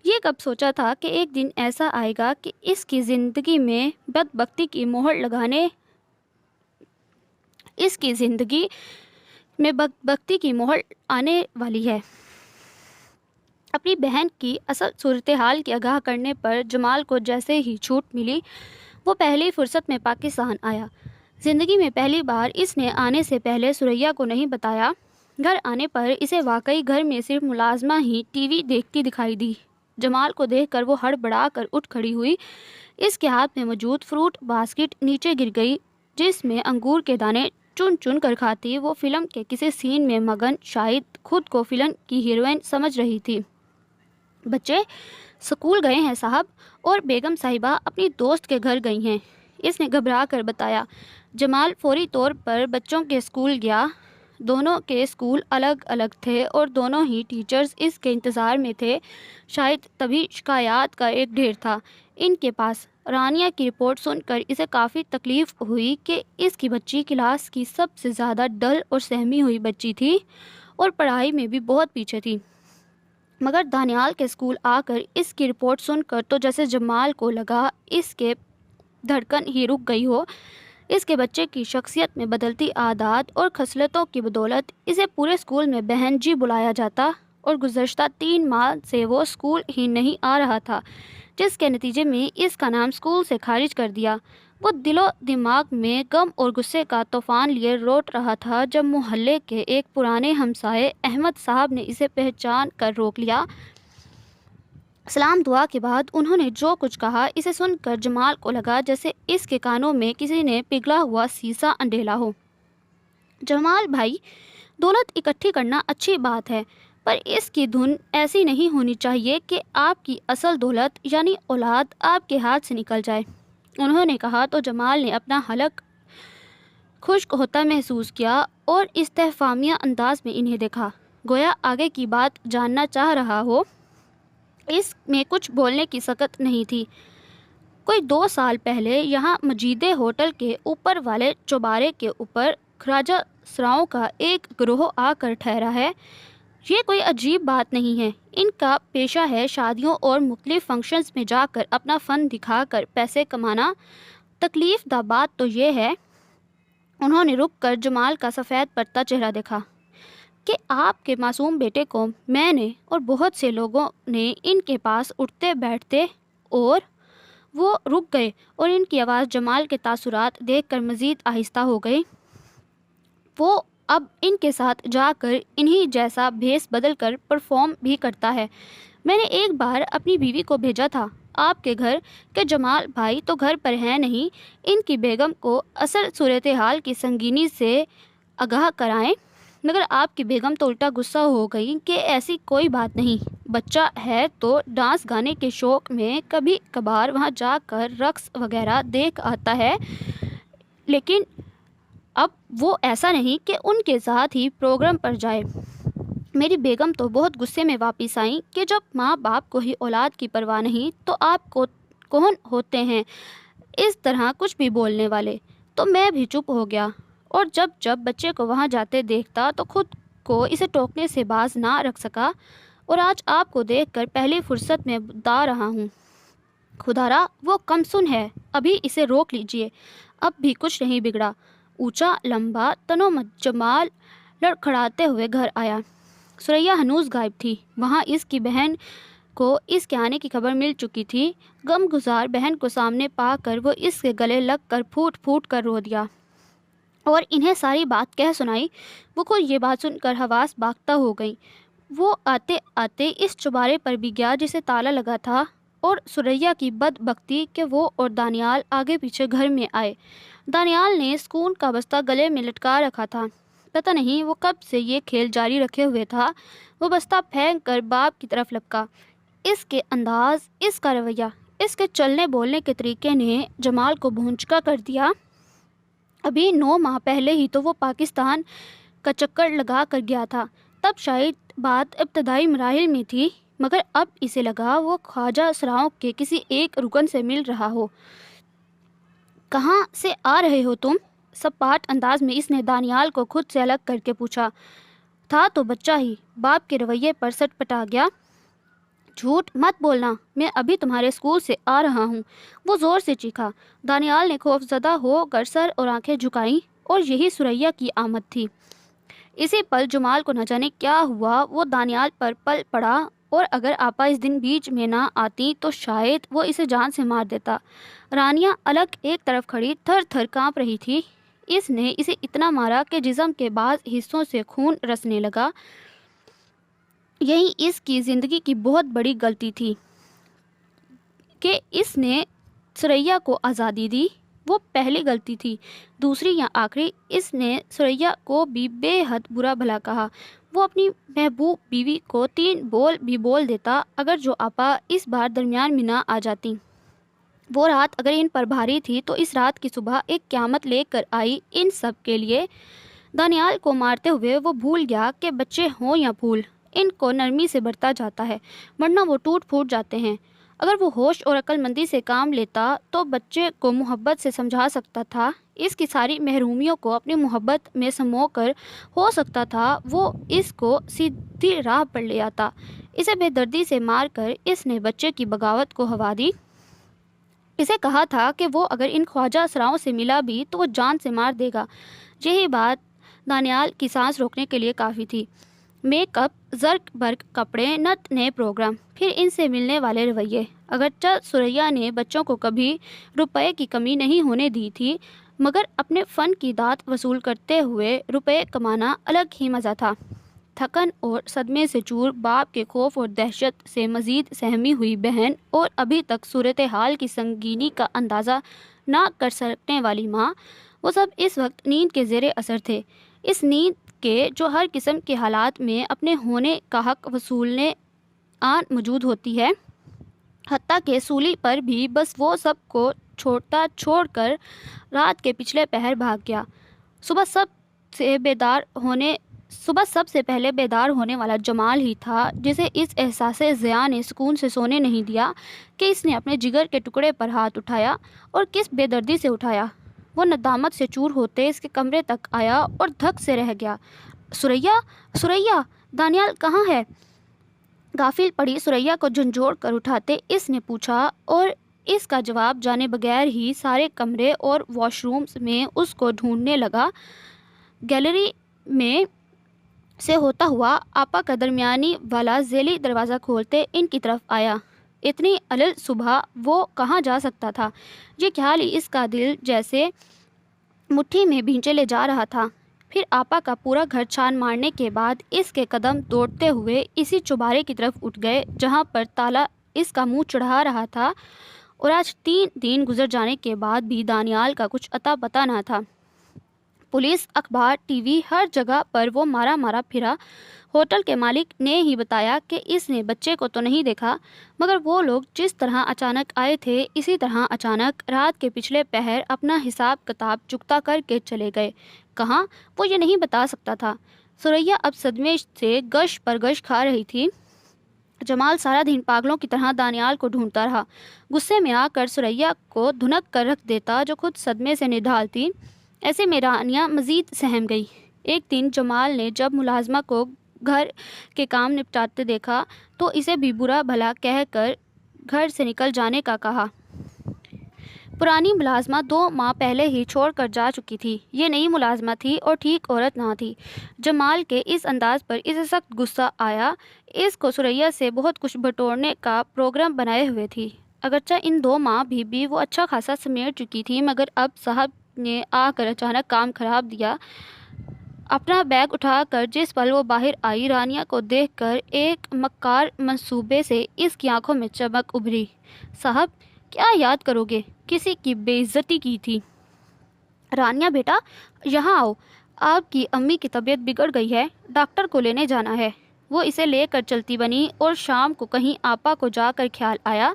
یہ کب سوچا تھا کہ ایک دن ایسا آئے گا کہ اس کی زندگی میں بدبختی کی مہر لگانے اس کی زندگی میں بدبختی کی مہر آنے والی ہے۔ اپنی بہن کی اصل صورتحال کی آگاہ کرنے پر جمال کو جیسے ہی چھوٹ ملی وہ پہلی فرصت میں پاکستان آیا۔ زندگی میں پہلی بار اس نے آنے سے پہلے ثریا کو نہیں بتایا۔ گھر آنے پر اسے واقعی گھر میں صرف ملازمہ ہی ٹی وی دیکھتی دکھائی دی۔ جمال کو دیکھ کر وہ ہڑبڑا کر اٹھ کھڑی ہوئی، اس کے ہاتھ میں موجود فروٹ باسکٹ نیچے گر گئی جس میں انگور کے دانے چن چن کر کھاتی وہ فلم کے کسی سین میں مگن، شاید خود کو فلم کی ہیروئن سمجھ رہی تھی۔ بچے سکول گئے ہیں صاحب، اور بیگم صاحبہ اپنی دوست کے گھر گئی ہیں، اس نے گھبرا کر بتایا۔ جمال فوری طور پر بچوں کے اسکول گیا۔ دونوں کے اسکول الگ الگ تھے اور دونوں ہی ٹیچرز اس کے انتظار میں تھے، شاید تبھی شکایات کا ایک ڈھیر تھا ان کے پاس۔ رانیہ کی رپورٹ سن کر اسے کافی تکلیف ہوئی کہ اس کی بچی کلاس کی سب سے زیادہ ڈل اور سہمی ہوئی بچی تھی اور پڑھائی میں بھی بہت پیچھے تھی، مگر دانیال کے اسکول آ کر اس کی رپورٹ سن کر تو جیسے جمال کو لگا اس کے دھڑکن ہی رک گئی ہو۔ اس کے بچے کی شخصیت میں بدلتی عادات اور خصلتوں کی بدولت اسے پورے اسکول میں بہن جی بلایا جاتا اور گزشتہ 3 ماہ سے وہ اسکول ہی نہیں آ رہا تھا، جس کے نتیجے میں اس کا نام اسکول سے خارج کر دیا۔ وہ دل و دماغ میں غم اور غصے کا طوفان لیے روٹ رہا تھا جب محلے کے ایک پرانے ہمسائے احمد صاحب نے اسے پہچان کر روک لیا۔ سلام دعا کے بعد انہوں نے جو کچھ کہا اسے سن کر جمال کو لگا جیسے اس کے کانوں میں کسی نے پگھلا ہوا سیسا انڈیلا ہو۔ جمال بھائی، دولت اکٹھی کرنا اچھی بات ہے، پر اس کی دھن ایسی نہیں ہونی چاہیے کہ آپ کی اصل دولت یعنی اولاد آپ کے ہاتھ سے نکل جائے، انہوں نے کہا تو جمال نے اپنا حلق خشک ہوتا محسوس کیا اور استفہامیہ انداز میں انہیں دیکھا، گویا آگے کی بات جاننا چاہ رہا ہو۔ اس میں کچھ بولنے کی سکت نہیں تھی۔ کوئی 2 سال پہلے یہاں مجیدے ہوٹل کے اوپر والے چوبارے کے اوپر خواجہ سراؤں کا ایک گروہ آ کر ٹھہرا ہے۔ یہ کوئی عجیب بات نہیں ہے، ان کا پیشہ ہے شادیوں اور مختلف فنکشنز میں جا کر اپنا فن دکھا کر پیسے کمانا۔ تکلیف دہ بات تو یہ ہے، انہوں نے رک کر جمال کا سفید پڑتا چہرہ دیکھا، کہ آپ کے معصوم بیٹے کو میں نے اور بہت سے لوگوں نے ان کے پاس اٹھتے بیٹھتے، اور وہ رک گئے اور ان کی آواز جمال کے تاثرات دیکھ کر مزید آہستہ ہو گئی۔ وہ اب ان کے ساتھ جا کر انہی جیسا بھیس بدل کر پرفارم بھی کرتا ہے۔ میں نے ایک بار اپنی بیوی کو بھیجا تھا آپ کے گھر کہ جمال بھائی تو گھر پر ہیں نہیں، ان کی بیگم کو اصل صورتحال کی سنگینی سے آگاہ کرائیں، مگر آپ کی بیگم تو الٹا غصہ ہو گئی کہ ایسی کوئی بات نہیں، بچہ ہے تو ڈانس گانے کے شوق میں کبھی کبھار وہاں جا کر رقص وغیرہ دیکھ آتا ہے، لیکن اب وہ ایسا نہیں کہ ان کے ساتھ ہی پروگرام پر جائے۔ میری بیگم تو بہت غصے میں واپس آئیں کہ جب ماں باپ کو ہی اولاد کی پرواہ نہیں تو آپ کو کون ہوتے ہیں اس طرح کچھ بھی بولنے والے؟ تو میں بھی چپ ہو گیا، اور جب بچے کو وہاں جاتے دیکھتا تو خود کو اسے ٹوکنے سے باز نہ رکھ سکا، اور آج آپ کو دیکھ کر پہلی فرصت میں بتا رہا ہوں، خدارا وہ کم سن ہے، ابھی اسے روک لیجئے، اب بھی کچھ نہیں بگڑا۔ اونچا لمبا تنومت جمال لڑکھڑاتے ہوئے گھر آیا۔ ثریا ہنوز غائب تھی، وہاں اس کی بہن کو اس کے آنے کی خبر مل چکی تھی۔ غمگسار بہن کو سامنے پا کر وہ اس کے گلے لگ کر پھوٹ پھوٹ کر رو دیا اور انہیں ساری بات کہہ سنائی۔ وہ خود یہ بات سن کر حواس باختہ ہو گئیں۔ وہ آتے آتے اس چوبارے پر بھی گیا جسے تالا لگا تھا، اور ثریا کی بدبختی کہ وہ اور دانیال آگے پیچھے گھر میں آئے۔ دانیال نے سکون کا بستہ گلے میں لٹکا رکھا تھا، پتہ نہیں وہ کب سے یہ کھیل جاری رکھے ہوئے تھا۔ وہ بستہ پھینک کر باپ کی طرف لپکا۔ اس کے انداز، اس کا رویہ، اس کے چلنے بولنے کے طریقے نے جمال کو بھونچکا کر دیا۔ ابھی 9 ماہ پہلے ہی تو وہ پاکستان کا چکر لگا کر گیا تھا، تب شاید بات ابتدائی مراحل میں تھی، مگر اب اسے لگا وہ خواجہ سراؤں کے کسی ایک رکن سے مل رہا ہو۔ کہاں سے آ رہے ہو تم؟ سپاٹ انداز میں اس نے دانیال کو خود سے الگ کر کے پوچھا۔ تھا تو بچہ ہی، باپ کے رویے پر سٹ پٹا گیا۔ جھوٹ مت بولنا، میں ابھی تمہارے اسکول سے آ رہا ہوں، وہ زور سے چیخا۔ دانیال نے خوف زدہ ہو کر سر اور آنکھیں جھکائیں، اور یہی ثریا کی آمد تھی۔ اسی پل جمال کو نہ جانے کیا ہوا، وہ دانیال پر پل پڑا، اور اگر آپا اس دن بیچ میں نہ آتی تو شاید وہ اسے جان سے مار دیتا۔ رانیہ الگ ایک طرف کھڑی تھر تھر کانپ رہی تھی۔ اس نے اسے اتنا مارا کہ جسم کے بعض حصوں سے خون رسنے لگا۔ یہی اس کی زندگی کی بہت بڑی غلطی تھی کہ اس نے ثریا کو آزادی دی، وہ پہلی غلطی تھی۔ دوسری یا آخری، اس نے ثریا کو بھی بے حد برا بھلا کہا۔ وہ اپنی محبوب بیوی کو 3 بول بھی بول دیتا اگر جو آپا اس بار درمیان میں نہ آ جاتی۔ وہ رات اگر ان پر بھاری تھی تو اس رات کی صبح ایک قیامت لے کر آئی ان سب کے لیے۔ دانیال کو مارتے ہوئے وہ بھول گیا کہ بچے ہوں یا پھول، ان کو نرمی سے برتا جاتا ہے، ورنہ وہ ٹوٹ پھوٹ جاتے ہیں۔ اگر وہ ہوش اور عقل مندی سے کام لیتا تو بچے کو محبت سے سمجھا سکتا تھا، اس کی ساری محرومیوں کو اپنی محبت میں سمو کر ہو سکتا تھا وہ اس کو سیدھی راہ پر لے آتا۔ اسے بے دردی سے مار کر اس نے بچے کی بغاوت کو ہوا دی۔ اسے کہا تھا کہ وہ اگر ان خواجہ سراؤں سے ملا بھی تو وہ جان سے مار دے گا۔ یہی بات دانیال کی سانس روکنے کے لیے کافی تھی۔ میک اپ، زرق برق کپڑے، نت نئے پروگرام، پھر ان سے ملنے والے رویے۔ اگرچہ ثریا نے بچوں کو کبھی روپے کی کمی نہیں ہونے دی تھی، مگر اپنے فن کی داد وصول کرتے ہوئے روپے کمانا الگ ہی مزہ تھا۔ تھکن اور صدمے سے چور باپ کے خوف اور دہشت سے مزید سہمی ہوئی بہن، اور ابھی تک صورتحال کی سنگینی کا اندازہ نہ کر سکنے والی ماں، وہ سب اس وقت نیند کے زیر اثر تھے، اس نیند کے جو ہر قسم کے حالات میں اپنے ہونے کا حق وصولنے آن موجود ہوتی ہے، حتیٰ کہ سولی پر بھی۔ بس وہ سب کو چھوڑ کر رات کے پچھلے پہر بھاگ گیا۔ صبح سب سے بیدار ہونے صبح سب سے پہلے بیدار ہونے والا جمال ہی تھا، جسے اس احساس ضیاء نے سکون سے سونے نہیں دیا کہ اس نے اپنے جگر کے ٹکڑے پر ہاتھ اٹھایا اور کس بے دردی سے اٹھایا۔ وہ ندامت سے چور ہوتے اس کے کمرے تک آیا اور دھک سے رہ گیا۔ سریا، سریا، دانیال کہاں ہے؟ غافل پڑی سریا کو جھنجھوڑ کر اٹھاتے اس نے پوچھا، اور اس کا جواب جانے بغیر ہی سارے کمرے اور واش رومز میں اس کو ڈھونڈنے لگا۔ گیلری میں سے ہوتا ہوا آپا کا درمیانی والا ذیلی دروازہ کھولتے ان کی طرف آیا۔ اتنی علل صبح وہ کہاں جا سکتا تھا؟ یہ خیال ہی اس کا دل جیسے مٹھی میں بھینچے لے جا رہا تھا۔ پھر آپا کا پورا گھر چھان مارنے کے بعد اس کے قدم دوڑتے ہوئے اسی چوبارے کی طرف اٹھ گئے جہاں پر تالا اس کا منہ چڑھا رہا تھا، اور آج 3 دن گزر جانے کے بعد بھی دانیال کا کچھ اتا پتہ نہ تھا۔ پولیس، اخبار، ٹی وی، ہر جگہ پر وہ مارا مارا پھرا۔ ہوٹل کے مالک نے ہی بتایا کہ اس نے بچے کو تو نہیں دیکھا، مگر وہ لوگ جس طرح اچانک آئے تھے اسی طرح اچانک رات کے پچھلے پہر اپنا حساب کتاب چکتا کر کے چلے گئے۔ کہاں؟ وہ یہ نہیں بتا سکتا تھا۔ سریا اب صدمے سے گش پر گش کھا رہی تھی۔ جمال سارا دن پاگلوں کی طرح دانیال کو ڈھونڈتا رہا۔ غصے میں آ کر سریا کو دھنک کر رکھ دیتا جو خود صدمے سے نڈھال تھی۔ ایسے میں رانیہ مزید سہم گئی۔ ایک دن جمال نے جب ملازمہ کو گھر کے کام نپٹاتے دیکھا تو اسے بھی برا بھلا کہہ کر گھر سے نکل جانے کا کہا۔ پرانی ملازمہ 2 ماہ پہلے ہی چھوڑ کر جا چکی تھی۔ یہ نئی ملازمہ تھی اور ٹھیک عورت نہ تھی۔ جمال کے اس انداز پر اسے سخت غصہ آیا۔ اس کو سریا سے بہت کچھ بٹورنے کا پروگرام بنائے ہوئے تھی۔ اگرچہ ان 2 ماہ بھی وہ اچھا خاصا سمیٹ چکی تھی، مگر اب صاحب نے آ کر اچانک کام خراب دیا۔ اپنا بیگ اٹھا کر جس پل وہ باہر آئی، رانیہ کو دیکھ کر ایک مکار منصوبے سے اس کی آنکھوں میں چمک ابھری۔ صاحب، کیا یاد کرو گے؟ کسی کی بے عزتی کی تھی۔ رانیہ بیٹا، یہاں آؤ، آپ کی امی کی طبیعت بگڑ گئی ہے، ڈاکٹر کو لینے جانا ہے۔ وہ اسے لے کر چلتی بنی، اور شام کو کہیں آپا کو جا کر خیال آیا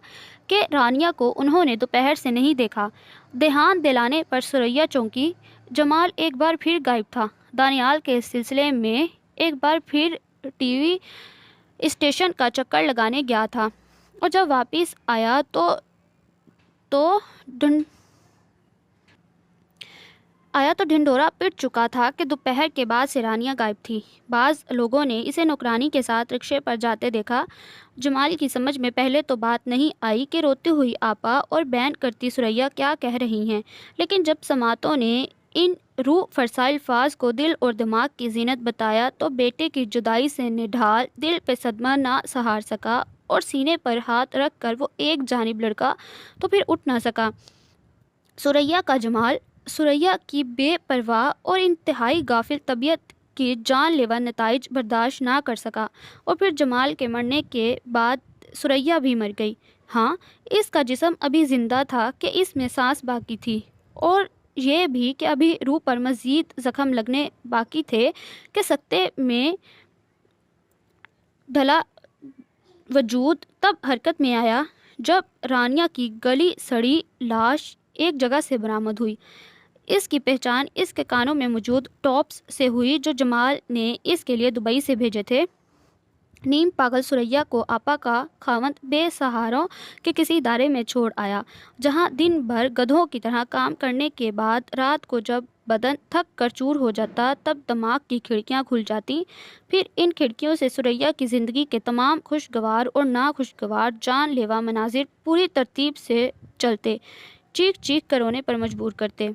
کہ رانیہ کو انہوں نے دوپہر سے نہیں دیکھا۔ دھیان دلانے پر سریا چونکی۔ جمال ایک بار پھر غائب تھا۔ دانیال کے سلسلے میں ایک بار پھر ٹی وی اسٹیشن کا چکر لگانے گیا تھا، اور جب واپس آیا تو ڈھنڈورا پٹ چکا تھا کہ دوپہر کے بعد سے رانیہ غائب تھی۔ بعض لوگوں نے اسے نوکرانی کے ساتھ رکشے پر جاتے دیکھا۔ جمال کی سمجھ میں پہلے تو بات نہیں آئی کہ روتی ہوئی آپا اور بین کرتی سریا کیا کہہ رہی ہیں، لیکن جب سماعتوں نے ان روح فرسا الفاظ کو دل اور دماغ کی زینت بتایا تو بیٹے کی جدائی سے نڈھال دل پہ صدمہ نہ سہار سکا، اور سینے پر ہاتھ رکھ کر وہ ایک جانب لڑکا تو پھر اٹھ نہ سکا۔ سریا کا جمال، سریا کی بے پرواہ اور انتہائی غافل طبیعت کی جان لیوا نتائج برداشت نہ کر سکا، اور پھر جمال کے مرنے کے بعد سریا بھی مر گئی۔ ہاں، اس کا جسم ابھی زندہ تھا کہ اس میں سانس باقی تھی، اور یہ بھی کہ ابھی روح پر مزید زخم لگنے باقی تھے کہ سکتے میں ڈھلا وجود تب حرکت میں آیا جب رانیہ کی گلی سڑی لاش ایک جگہ سے برآمد ہوئی۔ اس کی پہچان اس کے کانوں میں موجود ٹاپس سے ہوئی جو جمال نے اس کے لیے دبئی سے بھیجے تھے۔ نیم پاگل سریا کو آپا کا خاوند بے سہاروں کے کسی ادارے میں چھوڑ آیا، جہاں دن بھر گدھوں کی طرح کام کرنے کے بعد رات کو جب بدن تھک کر چور ہو جاتا تب دماغ کی کھڑکیاں کھل جاتی۔ پھر ان کھڑکیوں سے سریا کی زندگی کے تمام خوشگوار اور ناخوشگوار جان لیوا مناظر پوری ترتیب سے چلتے، چیخ چیخ کر رونے پر مجبور کرتے۔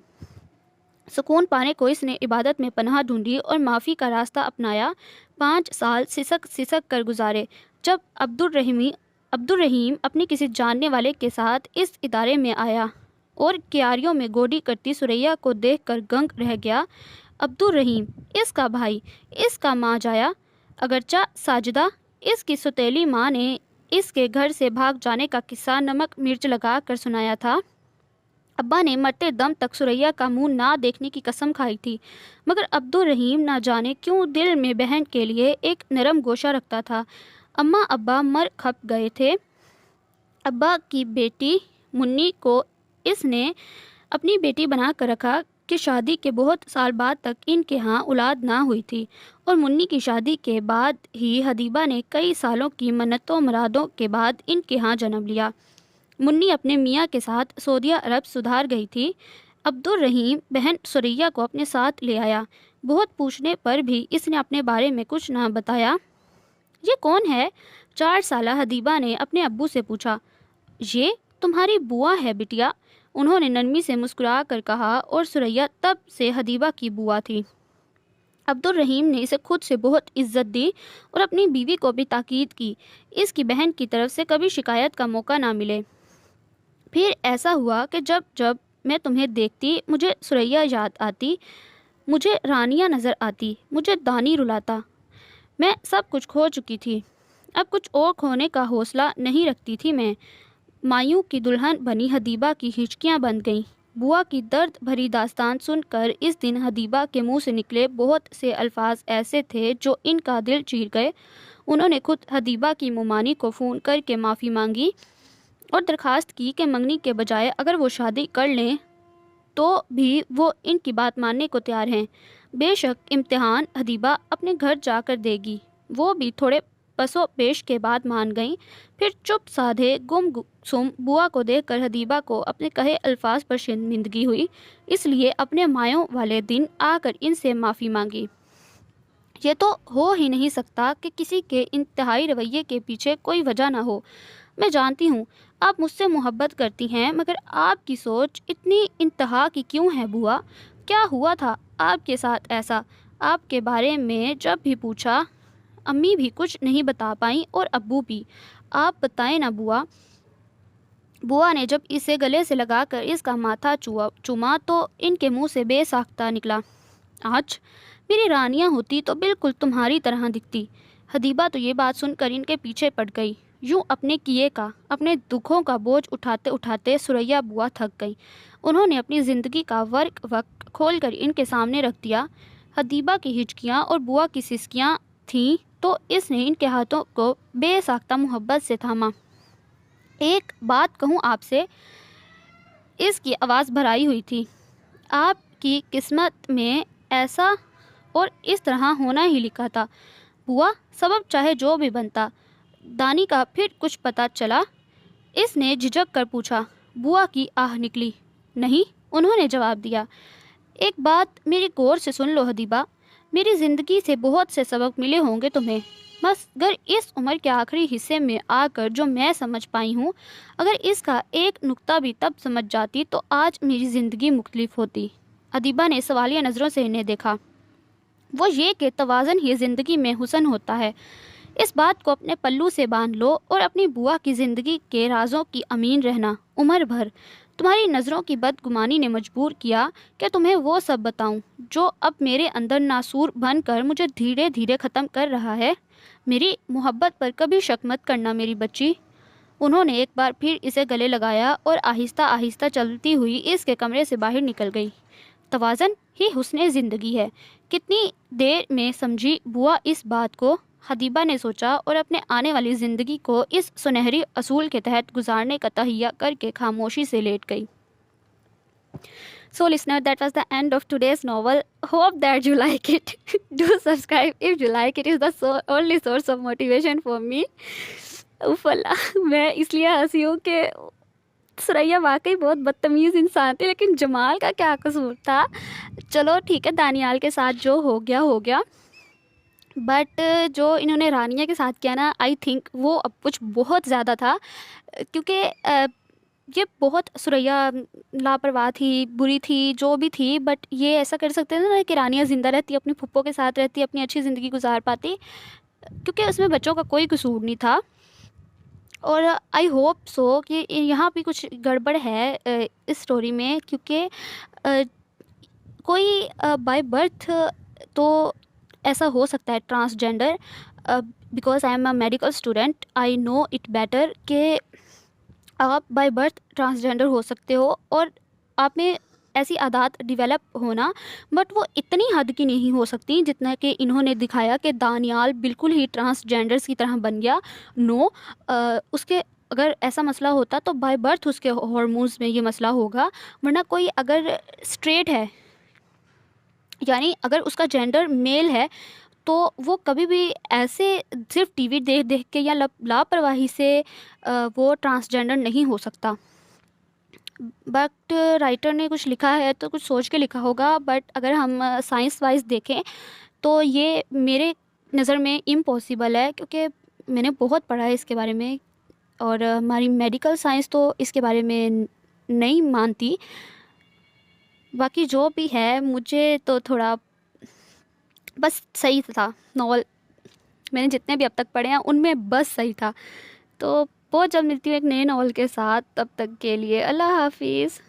سکون پانے کو اس نے عبادت میں پناہ ڈھونڈی اور معافی کا راستہ اپنایا۔ 5 سال سسک سسک کر گزارے۔ جب عبدالرحیم اپنی کسی جاننے والے کے ساتھ اس ادارے میں آیا اور کیاریوں میں گوڈی کرتی سریا کو دیکھ کر گنگ رہ گیا۔ عبدالرحیم، اس کا بھائی، اس کا ماں جایا۔ اگرچہ ساجدہ، اس کی سوتیلی ماں نے اس کے گھر سے بھاگ جانے کا قصہ نمک مرچ لگا کر سنایا تھا۔ ابا نے مرتے دم تک سریا کا منہ نہ دیکھنے کی قسم کھائی تھی، مگر عبدالرحیم نہ جانے کیوں دل میں بہن کے لیے ایک نرم گوشہ رکھتا تھا۔ اماں ابا مر کھپ گئے تھے۔ ابا کی بیٹی منی کو اس نے اپنی بیٹی بنا کر رکھا۔ کہ شادی کے بہت سال بعد تک ان کے ہاں اولاد نہ ہوئی تھی، اور منی کی شادی کے بعد ہی حدیبہ نے کئی سالوں کی منتوں مرادوں کے بعد ان کے ہاں جنم لیا۔ منی اپنے میاں کے ساتھ سعودیہ عرب سدھار گئی تھی۔ عبدالرحیم بہن سریہ کو اپنے ساتھ لے آیا۔ بہت پوچھنے پر بھی اس نے اپنے بارے میں کچھ نہ بتایا۔ یہ کون ہے؟ 4 سالہ حدیبہ نے اپنے ابو سے پوچھا۔ یہ تمہاری بوا ہے بٹیا، انہوں نے نرمی سے مسکرا کر کہا، اور سریہ تب سے حدیبہ کی بوا تھی۔ عبدالرحیم نے اسے خود سے بہت عزت دی اور اپنی بیوی کو بھی تاکید کی اس کی بہن کی طرف سے کبھی شکایت کا موقع نہ ملے۔ پھر ایسا ہوا کہ جب جب میں تمہیں دیکھتی مجھے سریہ یاد آتی، مجھے رانیہ نظر آتی، مجھے دانی رلاتا۔ میں سب کچھ کھو چکی تھی، اب کچھ اور کھونے کا حوصلہ نہیں رکھتی تھی۔ میں مایوں کی دلہن بنی حدیبہ کی ہچکیاں بند گئیں۔ بوا کی درد بھری داستان سن کر اس دن حدیبہ کے منہ سے نکلے بہت سے الفاظ ایسے تھے جو ان کا دل چیر گئے۔ انہوں نے خود حدیبہ کی ممانی کو فون کر کے معافی مانگی اور درخواست کی کہ منگنی کے بجائے اگر وہ شادی کر لیں تو بھی وہ ان کی بات ماننے کو تیار ہیں۔ بے شک امتحان حدیبہ اپنے گھر جا کر دے گی۔ وہ بھی تھوڑے پسو پیش کے بعد مان گئیں۔ پھر چپ سادھے گم سم بوا کو دیکھ کر حدیبہ کو اپنے کہے الفاظ پر شرمندگی ہوئی، اس لیے اپنے مایوں والے دن آ کر ان سے معافی مانگی۔ یہ تو ہو ہی نہیں سکتا کہ کسی کے انتہائی رویے کے پیچھے کوئی وجہ نہ ہو۔ میں جانتی ہوں آپ مجھ سے محبت کرتی ہیں، مگر آپ کی سوچ اتنی انتہا کی کیوں ہے بوا؟ کیا ہوا تھا آپ کے ساتھ ایسا؟ آپ کے بارے میں جب بھی پوچھا امی بھی کچھ نہیں بتا پائیں اور ابو بھی۔ آپ بتائیں نا بوا۔ بوا نے جب اسے گلے سے لگا کر اس کا ماتھا چوما تو ان کے منہ سے بے ساختہ نکلا، آج میری رانیہ ہوتی تو بالکل تمہاری طرح دکھتی۔ حدیبہ تو یہ بات سن کر ان کے پیچھے پڑ گئی۔ یوں اپنے کیے کا، اپنے دکھوں کا بوجھ اٹھاتے اٹھاتے سریہ بوا تھک گئی۔ انہوں نے اپنی زندگی کا ورق وقت کھول کر ان کے سامنے رکھ دیا۔ حدیبہ کی ہچکیاں اور بوا کی سسکیاں تھیں تو اس نے ان کے ہاتھوں کو بے ساختہ محبت سے تھاما۔ ایک بات کہوں آپ سے، اس کی آواز بھرائی ہوئی تھی، آپ کی قسمت میں ایسا اور اس طرح ہونا ہی لکھا تھا۔ بوا سبب چاہے جو بھی بنتا۔ دانی کا پھر کچھ پتہ چلا؟ اس نے جھجک کر پوچھا۔ بوا کی آہ نکلی۔ نہیں، انہوں نے جواب دیا۔ ایک بات میری غور سے سن لو حدیبہ، میری زندگی سے بہت سے سبق ملے ہوں گے تمہیں، مگر اس عمر کے آخری حصے میں آ کر جو میں سمجھ پائی ہوں، اگر اس کا ایک نقطہ بھی تب سمجھ جاتی تو آج میری زندگی مختلف ہوتی۔ حدیبہ نے سوالیہ نظروں سے انہیں دیکھا۔ وہ یہ کہ توازن ہی زندگی میں حسن ہوتا ہے، اس بات کو اپنے پلو سے باندھ لو اور اپنی بوا کی زندگی کے رازوں کی امین رہنا عمر بھر۔ تمہاری نظروں کی بدگمانی نے مجبور کیا کہ تمہیں وہ سب بتاؤں جو اب میرے اندر ناسور بن کر مجھے دھیرے دھیرے ختم کر رہا ہے۔ میری محبت پر کبھی شک مت کرنا میری بچی۔ انہوں نے ایک بار پھر اسے گلے لگایا اور آہستہ آہستہ چلتی ہوئی اس کے کمرے سے باہر نکل گئی۔ توازن ہی حسن زندگی ہے، کتنی دیر میں سمجھی بوا اس بات کو؟ حدیبہ نے سوچا اور اپنے آنے والی زندگی کو اس سنہری اصول کے تحت گزارنے کا تہیہ کر کے خاموشی سے لیٹ گئی۔ So listener, that was the end of today's novel. Hope that you like it. Do subscribe if you like it. Is the only source of motivation for me. اوف اللہ، میں اس لیے ہنسی ہوں کہ سریہ واقعی بہت بدتمیز انسان تھی، لیکن جمال کا کیا قصور تھا؟ چلو ٹھیک ہے، دانیال کے ساتھ جو ہو گیا ہو گیا، بٹ جو انہوں نے رانیہ کے ساتھ کیا نا، آئی تھنک وہ اب کچھ بہت زیادہ تھا، کیونکہ یہ بہت سریہ لاپرواہ تھی، بری تھی، جو بھی تھی، بٹ یہ ایسا کر سکتے تھے نا کہ رانیہ زندہ رہتی، اپنی پھپھو کے ساتھ رہتی، اپنی اچھی زندگی گزار پاتی، کیونکہ اس میں بچوں کا کوئی قصور نہیں تھا۔ اور آئی ہوپ سو کہ یہاں بھی کچھ گڑبڑ ہے اس سٹوری میں، کیونکہ کوئی بائی برتھ تو ایسا ہو سکتا ہے transgender, because I am a medical student, I know it better کہ آپ بائی برتھ ٹرانسجینڈر ہو سکتے ہو اور آپ میں ایسی عادات ڈیولپ ہونا، بٹ وہ اتنی حد کی نہیں ہو سکتی جتنا کہ انہوں نے دکھایا کہ دانیال بالکل ہی ٹرانسجینڈرس کی طرح بن گیا۔ نو، اس کے اگر ایسا مسئلہ ہوتا تو بائی برتھ اس کے ہارمونز میں یہ مسئلہ ہوگا، ورنہ کوئی اگر اسٹریٹ ہے یعنی اگر اس کا جینڈر میل ہے تو وہ کبھی بھی ایسے صرف ٹی وی دیکھ دیکھ کے یا لاپرواہی سے وہ ٹرانسجینڈر نہیں ہو سکتا. بٹ رائٹر نے کچھ لکھا ہے تو کچھ سوچ کے لکھا ہوگا، بٹ اگر ہم سائنس وائز دیکھیں تو یہ میرے نظر میں امپاسبل ہے، کیونکہ میں نے بہت پڑھا ہے اس کے بارے میں، اور ہماری میڈیکل سائنس تو اس کے بارے میں نہیں مانتی. باقی جو بھی ہے مجھے تو تھوڑا بس صحیح تھا ناول. میں نے جتنے بھی اب تک پڑھے ہیں ان میں بس صحیح تھا. تو بہت جلد ملتی ہوں ایک نئے ناول کے ساتھ، تب تک کے لیے اللہ حافظ.